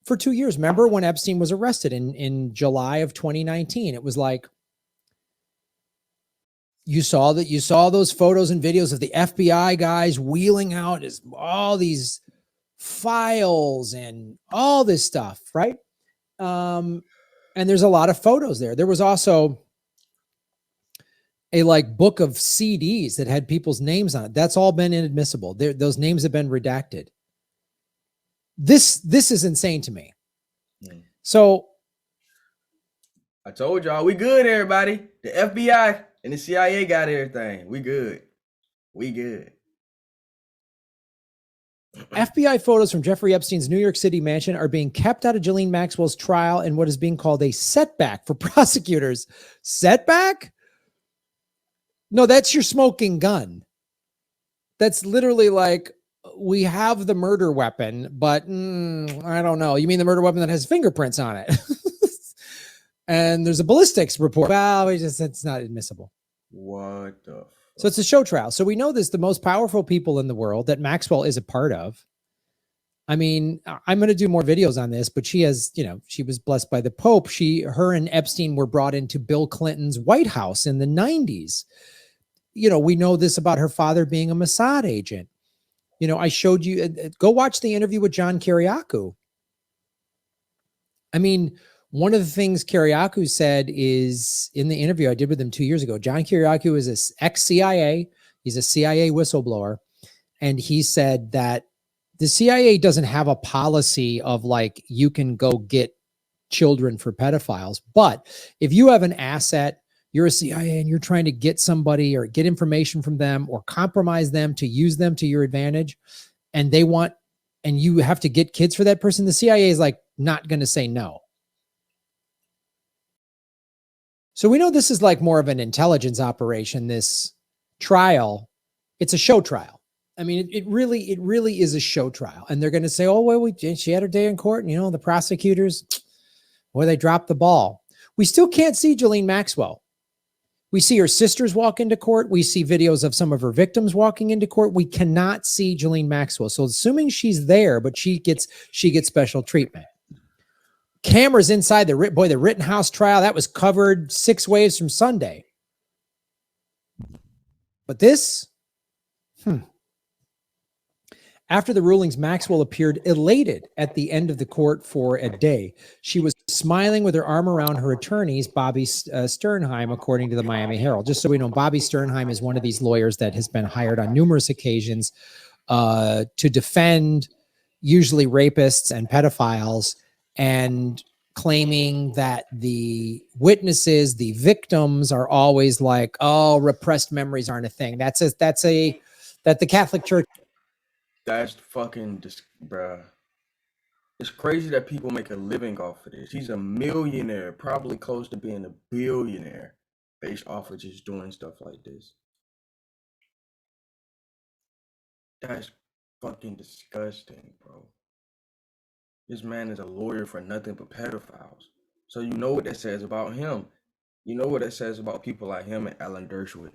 for 2 years. Remember when Epstein was arrested in July of 2019? It was like, you saw those photos and videos of the FBI guys wheeling out all these files and all this stuff, right? And there's a lot of photos there. There was also a book of CDs that had people's names on it. That's all been inadmissible. Those names have been redacted. This is insane to me. So I told y'all we good, everybody. The FBI and the CIA got everything. We good. We good. FBI photos from Jeffrey Epstein's New York City mansion are being kept out of Ghislaine Maxwell's trial in what is being called a setback for prosecutors. Setback? No, that's your smoking gun. That's literally like, we have the murder weapon, but I don't know. You mean the murder weapon that has fingerprints on it? And there's a ballistics report. Well, it's not admissible. What the? So it's a show trial. So we know this, the most powerful people in the world that Maxwell is a part of. I mean, I'm going to do more videos on this, but she has, she was blessed by the Pope. Her and Epstein were brought into Bill Clinton's White House in the 90s. We know this about her father being a Mossad agent. I showed you, go watch the interview with John Kiriakou. I mean, one of the things Kiriakou said is in the interview I did with him 2 years ago. John Kiriakou is an ex-CIA. He's a CIA whistleblower. And he said that the CIA doesn't have a policy of like, you can go get children for pedophiles. But if you have an asset, you're a CIA and you're trying to get somebody or get information from them or compromise them to use them to your advantage, and they want, and you have to get kids for that person, the CIA is like not going to say no. So we know this is like more of an intelligence operation, this trial. It's a show trial. I mean, it really is a show trial. And they're going to say, oh, well, she had her day in court. And, you know, the prosecutors, well, they dropped the ball. We still can't see Ghislaine Maxwell. We see her sisters walk into court. We see videos of some of her victims walking into court. We cannot see Ghislaine Maxwell. So assuming she's there, but she gets special treatment. Cameras inside the Rittenhouse trial, that was covered 6 waves from Sunday. But this, After the rulings, Maxwell appeared elated at the end of the court for a day. She was smiling with her arm around her attorneys, Bobby Sternheim, according to the Miami Herald. Just so we know, Bobby Sternheim is one of these lawyers that has been hired on numerous occasions to defend usually rapists and pedophiles, and claiming that the witnesses, the victims, are always like, oh, repressed memories aren't a thing. That the Catholic Church. That's fucking, bruh. It's crazy that people make a living off of this. He's a millionaire, probably close to being a billionaire, based off of just doing stuff like this. That's fucking disgusting, bro. This man is a lawyer for nothing but pedophiles. So you know what that says about him. You know what that says about people like him and Alan Dershowitz.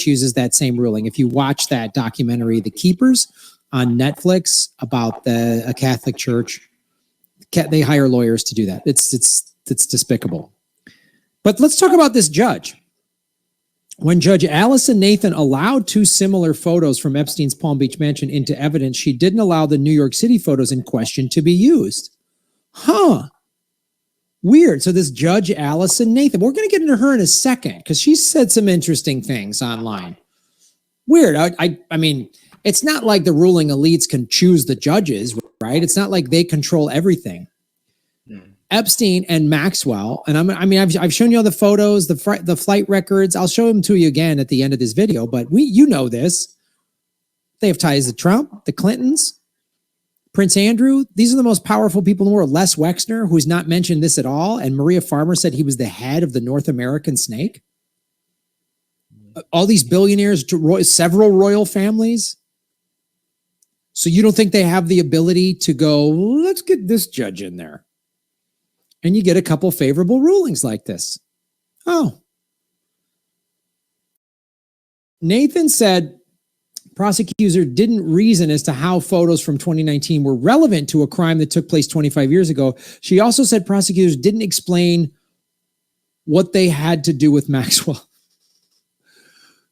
Uses that same ruling. If you watch that documentary, The Keepers, on Netflix, about a Catholic church, they hire lawyers to do that. It's despicable. But let's talk about this judge. When Judge Allison Nathan allowed 2 similar photos from Epstein's Palm Beach mansion into evidence, she didn't allow the New York City photos in question to be used. Weird. So this Judge Allison Nathan, we're going to get into her in a second because she said some interesting things online. Weird. I mean, it's not like the ruling elites can choose the judges, right? It's not like they control everything. Epstein and Maxwell, and I've shown you all the photos, the flight records. I'll show them to you again at the end of this video, but you know this. They have ties to Trump, the Clintons, Prince Andrew. These are the most powerful people in the world. Les Wexner, who's not mentioned this at all, and Maria Farmer said he was the head of the North American snake. All these billionaires, several royal families. So you don't think they have the ability to go, let's get this judge in there? And you get a couple favorable rulings like this. Oh. Nathan said prosecutor didn't reason as to how photos from 2019 were relevant to a crime that took place 25 years ago. She also said prosecutors didn't explain what they had to do with Maxwell.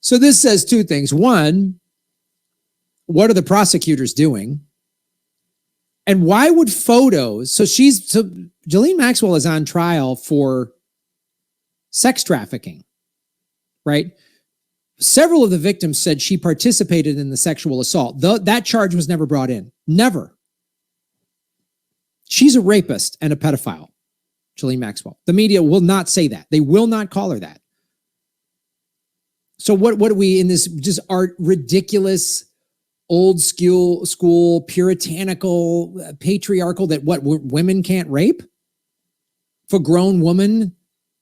So this says 2 things. One, what are the prosecutors doing? And why would photos? So Ghislaine Maxwell is on trial for sex trafficking, right? Several of the victims said she participated in the sexual assault. That charge was never brought in. Never. She's a rapist and a pedophile, Ghislaine Maxwell. The media will not say that. They will not call her that. So what do we in this just ridiculous, old school, puritanical, patriarchal, that women can't rape? If a grown woman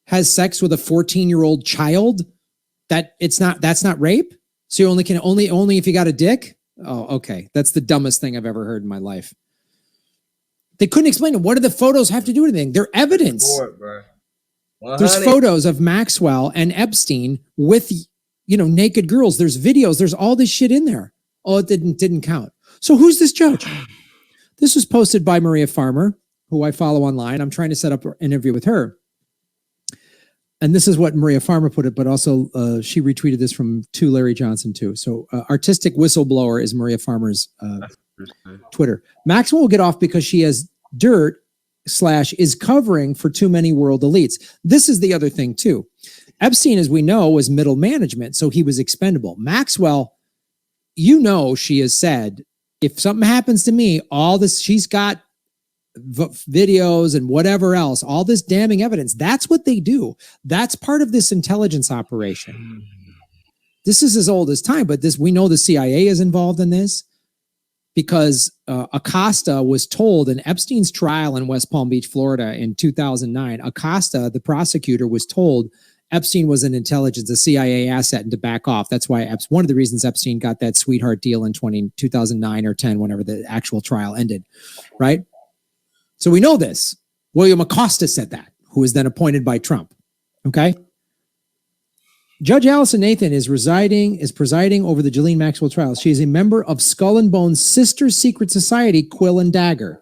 has sex with a 14-year-old child, that's not rape? So you only if you got a dick? Oh, okay. That's the dumbest thing I've ever heard in my life. They couldn't explain it. What do the photos have to do with anything? They're evidence. There's photos of Maxwell and Epstein with, naked girls. There's videos. There's all this shit in there. Oh, it didn't count. So who's this judge? This was posted by Maria Farmer, who I follow online. I'm trying to set up an interview with her. And this is what Maria Farmer put it, but also she retweeted this from Larry Johnson too. So artistic whistleblower is Maria Farmer's Twitter. Maxwell will get off because she has dirt / is covering for too many world elites. This is the other thing too. Epstein, as we know, was middle management, so he was expendable. Maxwell, she has said if something happens to me, all this, she's got videos and whatever else, all this damning evidence. That's what they do. That's part of this intelligence operation. This is as old as time, but we know the CIA is involved in this because Acosta was told in Epstein's trial in West Palm Beach, Florida in 2009, Acosta, the prosecutor, was told Epstein was an intelligence, a CIA asset, and to back off. That's why one of the reasons Epstein got that sweetheart deal in 2009 or 10, whenever the actual trial ended, right? So we know this. William Acosta said that, who was then appointed by Trump. Okay. Judge Allison Nathan is presiding over the Ghislaine Maxwell trial. She is a member of Skull and Bones' sister secret society, Quill and Dagger.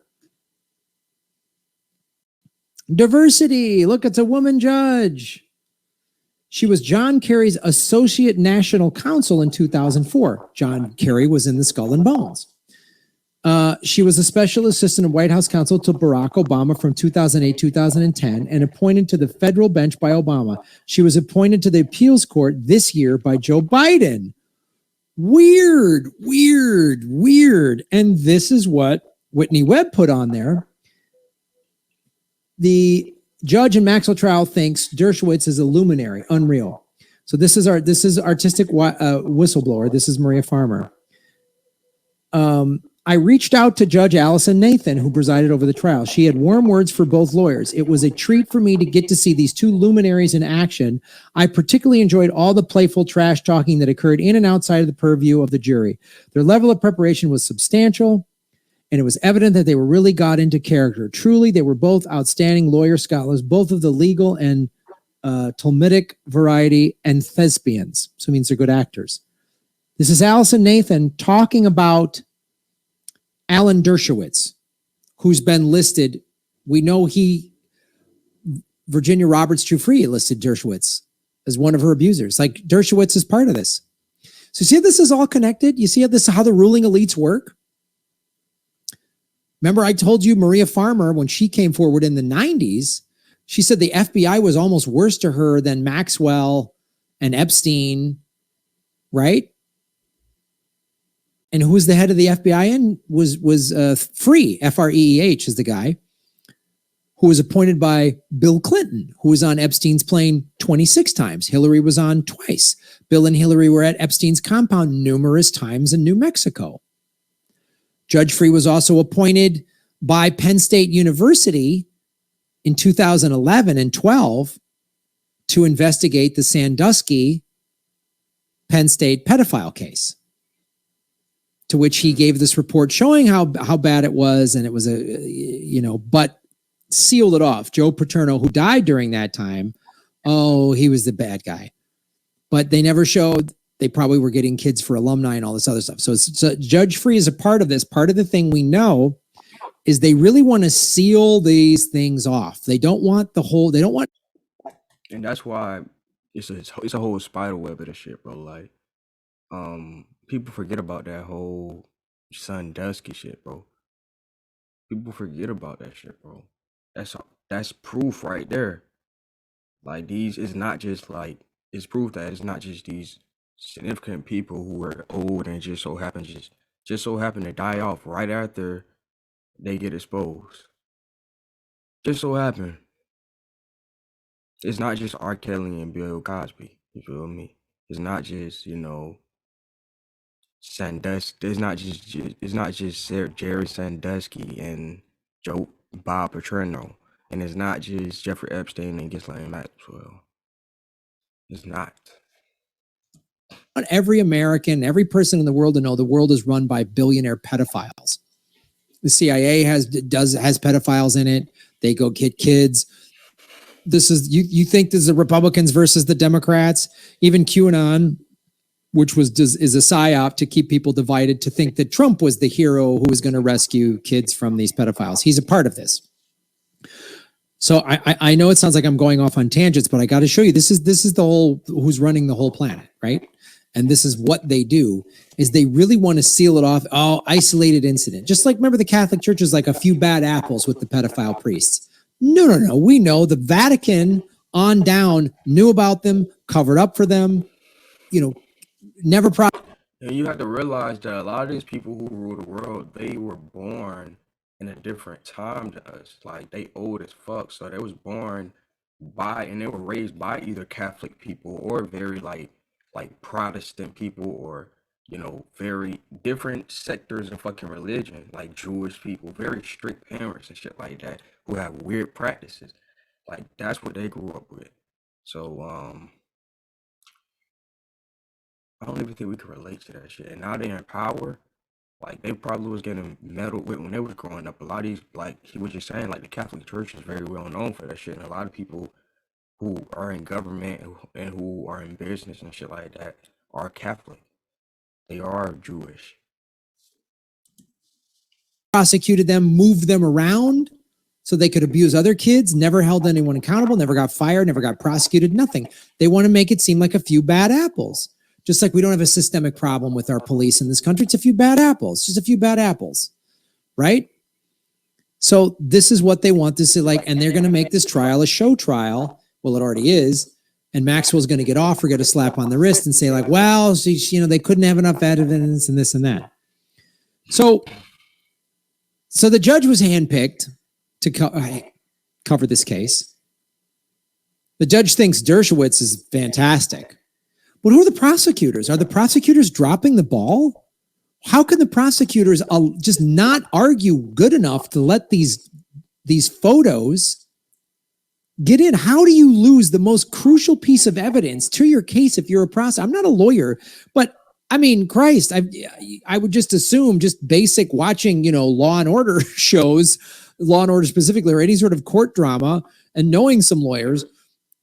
Diversity. Look, it's a woman judge. She was John Kerry's associate national counsel in 2004. John Kerry was in the Skull and Bones. She was a special assistant of White House counsel to Barack Obama from 2008-2010 and appointed to the federal bench by Obama. She was appointed to the appeals court this year by Joe Biden. Weird. And this is what Whitney Webb put on there. The judge in Maxwell trial thinks Dershowitz is a luminary, unreal. So this is artistic whistleblower. This is Maria Farmer. I reached out to Judge Allison Nathan, who presided over the trial. She had warm words for both lawyers. It was a treat for me to get to see these two luminaries in action. I particularly enjoyed all the playful trash talking that occurred in and outside of the purview of the jury. Their level of preparation was substantial, and it was evident that they were really got into character. Truly, they were both outstanding lawyer scholars, both of the legal and Talmudic variety, and thespians. So it means they're good actors. This is Allison Nathan talking about Alan Dershowitz, who's been listed. We know Virginia Roberts Giuffre listed Dershowitz as one of her abusers. Like, Dershowitz is part of this. So see how this is all connected? You see how the ruling elites work? Remember, I told you Maria Farmer, when she came forward in the 90s, she said the FBI was almost worse to her than Maxwell and Epstein, right? And who was the head of the FBI and was Free, F-R-E-E-H is the guy, who was appointed by Bill Clinton, who was on Epstein's plane 26 times. Hillary was on twice. Bill and Hillary were at Epstein's compound numerous times in New Mexico. Judge Free was also appointed by Penn State University in 2011 and 12 to investigate the Sandusky Penn State pedophile case, to which he gave this report showing how bad it was. And it was but sealed it off. Joe Paterno, who died during that time, he was the bad guy. But they never showed, they probably were getting kids for alumni and all this other stuff. So Judge Free is a part of this. Part of the thing we know is they really want to seal these things off. They don't want and that's why it's a whole spider web of this shit, bro. Like, people forget about that whole Sandusky shit, bro. People forget about that shit, bro. That's proof right there. Like, it's not just like, it's proof that it's not just these significant people who are old and just so happen to die off right after they get exposed. Just so happen. It's not just R. Kelly and Bill Cosby. You feel me? It's not just, Sandusky. It's not just Jerry Sandusky and Bob Petrino, and it's not just Jeffrey Epstein and Ghislaine Maxwell. It's not. I want every American, every person in the world to know the world is run by billionaire pedophiles. The CIA has pedophiles in it. They go get kids. This is you think this is the Republicans versus the Democrats? Even QAnon, which is a psyop to keep people divided, to think that Trump was the hero who was going to rescue kids from these pedophiles. He's a part of this. So I know it sounds like I'm going off on tangents, but I got to show you, this is the whole, who's running the whole planet, right? And this is what they do, is they really want to seal it off. Oh, isolated incident. Just like, remember the Catholic Church is like a few bad apples with the pedophile priests. No. We know the Vatican on down knew about them, covered up for them, never And you have to realize that a lot of these people who rule the world, they were born in a different time to us. Like they old as fuck. So they was born by and they were raised by either Catholic people or very like Protestant people or very different sectors of fucking religion, like Jewish people, very strict parents and shit like that, who have weird practices. Like that's what they grew up with. So I don't even think we could relate to that shit. And now they're in power. Like they probably was getting meddled with when they was growing up. A lot of these, like he was just saying, like the Catholic Church is very well known for that shit. And a lot of people who are in government and who are in business and shit like that are Catholic. They are Jewish. Prosecuted them, moved them around so they could abuse other kids, never held anyone accountable, never got fired, never got prosecuted, nothing. They want to make it seem like a few bad apples. Just like we don't have a systemic problem with our police in this country. It's a few bad apples, just a few bad apples, right? So this is what they want to see, like, and they're going to make this trial a show trial. Well, it already is. And Maxwell's going to get off or get a slap on the wrist and say like, well, they couldn't have enough evidence and this and that. So the judge was handpicked to cover this case. The judge thinks Dershowitz is fantastic. But who are the prosecutors? Are the prosecutors dropping the ball? How can the prosecutors just not argue good enough to let these photos get in? How do you lose the most crucial piece of evidence to your case if you're a prosecutor? I'm not a lawyer, but I mean, Christ, I would just assume just basic watching, Law and Order shows, Law and Order specifically, or any sort of court drama, and knowing some lawyers,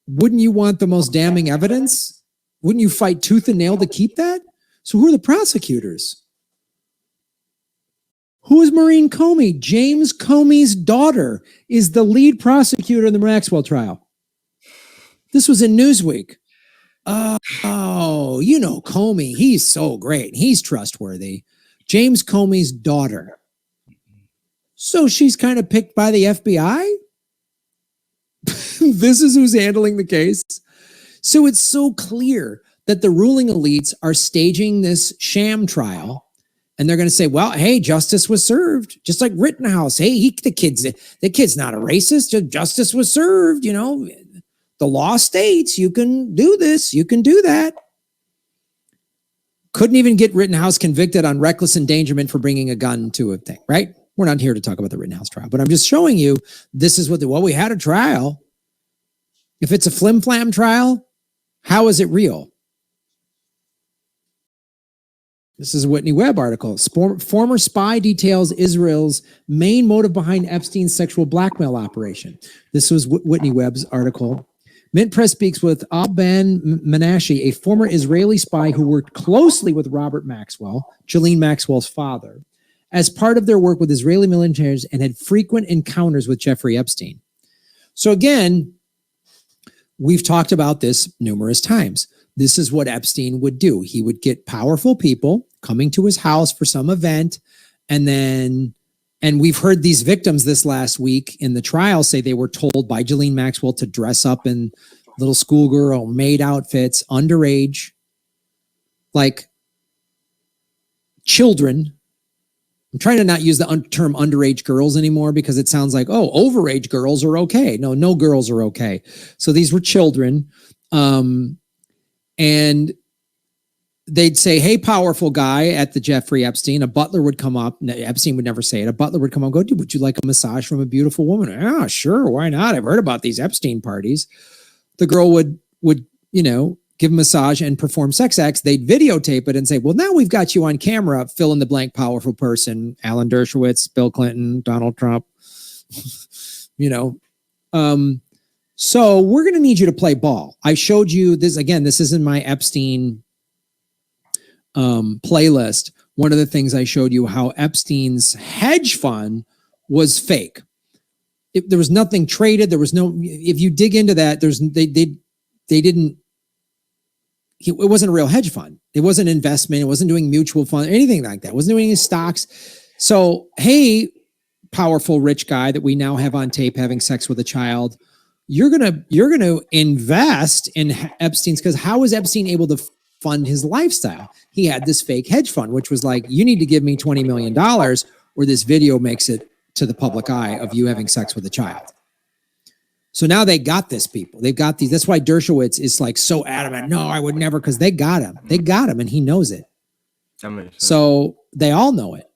wouldn't you want the most damning evidence? Wouldn't you fight tooth and nail to keep that? So who are the prosecutors? Who is Maureen Comey? James Comey's daughter is the lead prosecutor in the Maxwell trial. This was in Newsweek. Oh, Comey. He's so great. He's trustworthy. James Comey's daughter. So she's kind of picked by the FBI? This is who's handling the case. So it's so clear that the ruling elites are staging this sham trial, and they're going to say, well, hey, justice was served, just like Rittenhouse. Hey, the kid's not a racist. Justice was served. The law states you can do this, you can do that. Couldn't even get Rittenhouse convicted on reckless endangerment for bringing a gun to a thing, right? We're not here to talk about the Rittenhouse trial, but I'm just showing you this is we had a trial. If it's a flim-flam trial, how is it real? This is a Whitney Webb article. Former spy details Israel's main motive behind Epstein's sexual blackmail operation. This was Whitney Webb's article. Mint Press speaks with Al-Ben Menashe, a former Israeli spy who worked closely with Robert Maxwell, Ghislaine Maxwell's father, as part of their work with Israeli militaries and had frequent encounters with Jeffrey Epstein. So again, we've talked about this numerous times. This is what Epstein would do. He would get powerful people coming to his house for some event. And we've heard these victims this last week in the trial say they were told by Ghislaine Maxwell to dress up in little schoolgirl maid outfits, underage, like children. I'm trying to not use the term underage girls anymore because it sounds like, oh, overage girls are okay. No girls are okay. So these were children. And they'd say, hey, powerful guy at the Jeffrey Epstein, a butler would come up. Epstein would never say it. A butler would come up and go, dude, would you like a massage from a beautiful woman? Yeah, sure. Why not? I've heard about these Epstein parties. The girl would give a massage and perform sex acts. They'd videotape it and say, well, now we've got you on camera, fill in the blank powerful person, Alan Dershowitz, Bill Clinton, Donald Trump, so we're going to need you to play ball. I showed you this. Again, this is in my Epstein playlist. One of the things I showed you how Epstein's hedge fund was fake. There was nothing traded. There was no, if you dig into that, it wasn't a real hedge fund. It wasn't investment. It wasn't doing mutual fund, anything like that. It wasn't doing any stocks. So, hey, powerful rich guy that we now have on tape having sex with a child, you're gonna invest in Epstein's, because how is Epstein able to fund his lifestyle. He had this fake hedge fund, which was like, you need to give me $20 million or this video makes it to the public eye of you having sex with a child. So now they got this, people. They've got these. That's why Dershowitz is like so adamant. No, I would never, because they got him. They got him and he knows it. That makes sense. So they all know it.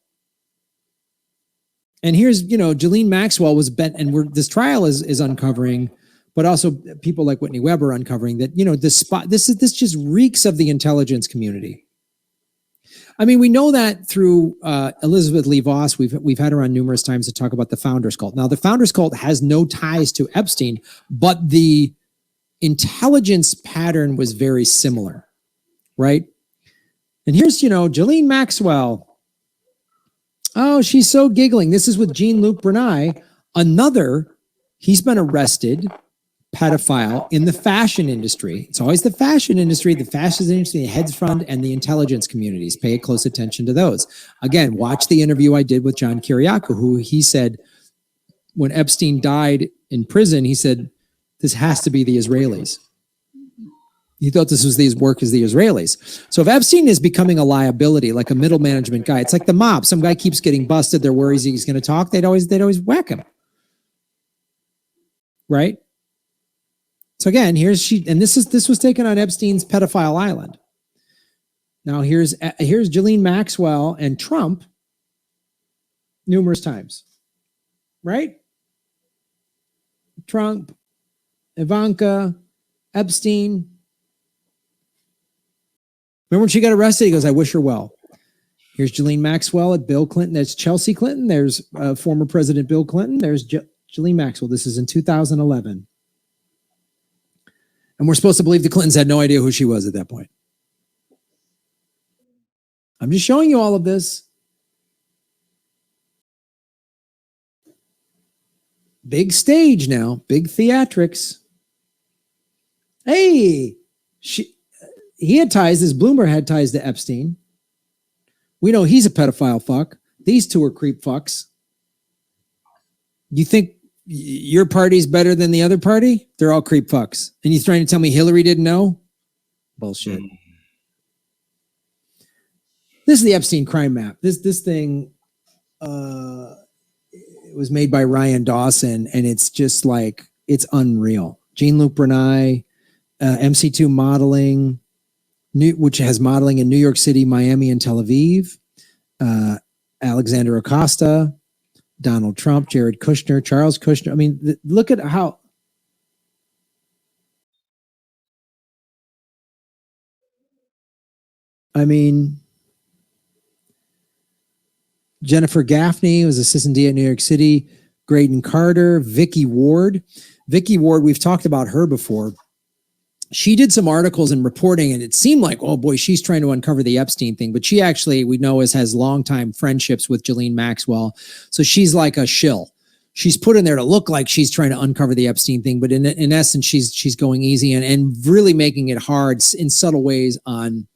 And here's, Ghislaine Maxwell was bent, and this trial is uncovering, but also people like Whitney Webb are uncovering that, this just reeks of the intelligence community. I mean, we know that through Elizabeth Lee Voss. We've had her on numerous times to talk about the Founders Cult. Now, the Founders Cult has no ties to Epstein, but the intelligence pattern was very similar, right? And here's, Ghislaine Maxwell. Oh, she's so giggling. This is with Jean-Luc Bernay, he's been arrested, pedophile in the fashion industry. It's always the fashion industry, the hedge fund, and the intelligence communities. Pay close attention to those. Again, watch the interview I did with John Kiriakou, who he said when Epstein died in prison, he said, this has to be the Israelis. He thought this was the work as the Israelis. So if Epstein is becoming a liability, like a middle management guy, it's like the mob. Some guy keeps getting busted. They're worried he's going to talk. They'd always whack him. Right? So again, this was taken on Epstein's pedophile island. Now here's Ghislaine Maxwell and Trump numerous times. Right? Trump, Ivanka, Epstein. Remember when she got arrested? He goes, I wish her well. Here's Ghislaine Maxwell at Bill Clinton. There's Chelsea Clinton. There's former President Bill Clinton. There's Ghislaine Maxwell. This is in 2011. And we're supposed to believe the Clintons had no idea who she was at that point. I'm just showing you all of this. Big stage now. Big theatrics. Hey, he had ties, this Bloomer had ties to Epstein. We know he's a pedophile fuck. These two are creep fucks. You think your party's better than the other party? They're all creep fucks. And you're trying to tell me Hillary didn't know? Bullshit. This is the Epstein crime map. This thing it was made by Ryan Dawson, and it's just like, it's unreal. Jean-Luc Bernay, MC2 Modeling, which has modeling in New York City, Miami, and Tel Aviv. Alexander Acosta, Donald Trump, Jared Kushner, Charles Kushner. I mean, look at how. I mean, Jennifer Gaffney was assistant DA at New York City. Graydon Carter, Vicky Ward. Vicky Ward, we've talked about her before. She did some articles and reporting, and it seemed like, oh boy, she's trying to uncover the Epstein thing. But she actually, we know, has longtime friendships with Ghislaine Maxwell. So she's like a shill. She's put in there to look like she's trying to uncover the Epstein thing. But in essence, she's going easy and really making it hard in subtle ways on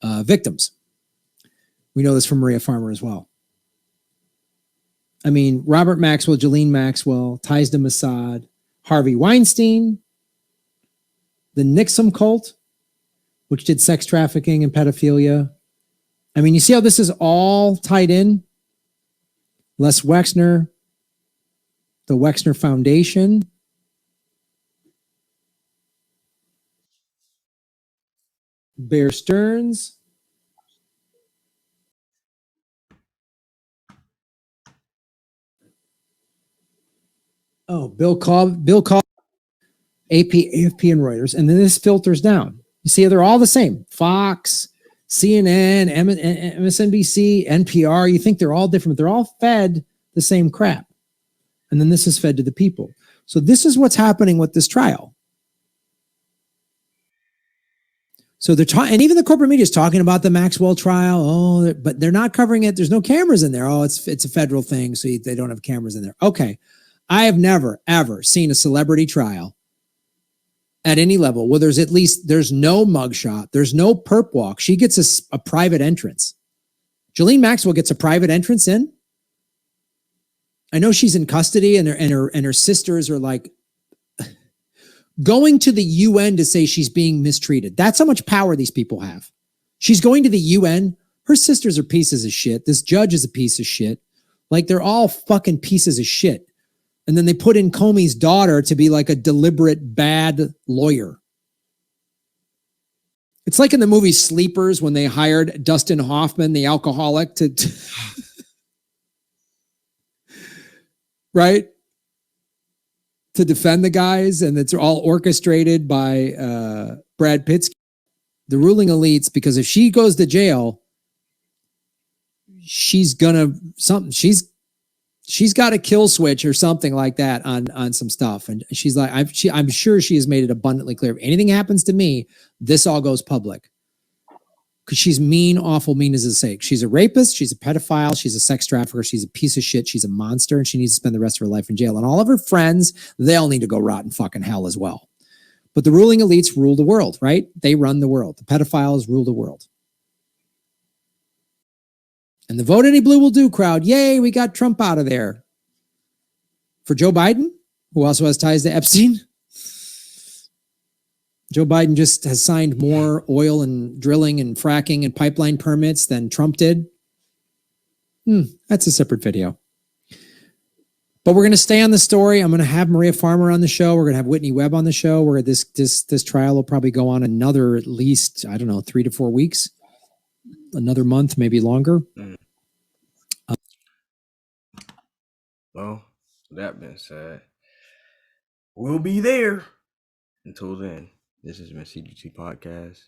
victims. We know this from Maria Farmer as well. I mean, Robert Maxwell, Ghislaine Maxwell, ties to Mossad, Harvey Weinstein, the Nixon cult, which did sex trafficking and pedophilia. I mean, you see how this is all tied in? Les Wexner, the Wexner Foundation. Bear Stearns. Oh, Bill Cobb, AFP, and Reuters. And then this filters down. You see, they're all the same. Fox, CNN, MSNBC, NPR. You think they're all different. They're all fed the same crap. And then this is fed to the people. So this is what's happening with this trial. So they're talking, and even the corporate media is talking about the Maxwell trial. Oh, but they're not covering it. There's no cameras in there. Oh, it's a federal thing, so they don't have cameras in there. Okay. I have never, ever seen a celebrity trial at any level where there's no mugshot, there's no perp walk. She gets a private entrance. Ghislaine Maxwell gets a private entrance in. I know she's in custody, and her sisters are like, going to the UN to say she's being mistreated. That's how much power these people have. She's going to the UN. Her sisters are pieces of shit. This judge is a piece of shit. Like, they're all fucking pieces of shit. And then they put in Comey's daughter to be like a deliberate bad lawyer. It's like in the movie Sleepers when they hired Dustin Hoffman, the alcoholic, to right? To defend the guys, and it's all orchestrated by Brad Pitt's the ruling elites, because if she goes to jail, she's got a kill switch or something like that on some stuff. And she's like, I'm sure she has made it abundantly clear. If anything happens to me, this all goes public. Because she's mean, awful, mean as a sake. She's a rapist. She's a pedophile. She's a sex trafficker. She's a piece of shit. She's a monster, and she needs to spend the rest of her life in jail. And all of her friends, they all need to go rot in fucking hell as well. But the ruling elites rule the world, right? They run the world. The pedophiles rule the world. And the vote any blue will do crowd, yay, we got Trump out of there. For Joe Biden, who also has ties to Epstein, Joe Biden just has signed more oil and drilling and fracking and pipeline permits than Trump did. That's a separate video. But we're going to stay on the story. I'm going to have Maria Farmer on the show. We're going to have Whitney Webb on the show. Where this trial will probably go on another, at least, 3 to 4 weeks, another month, maybe longer. Well, that being said, we'll be there. Until then, this has been CGT Podcast.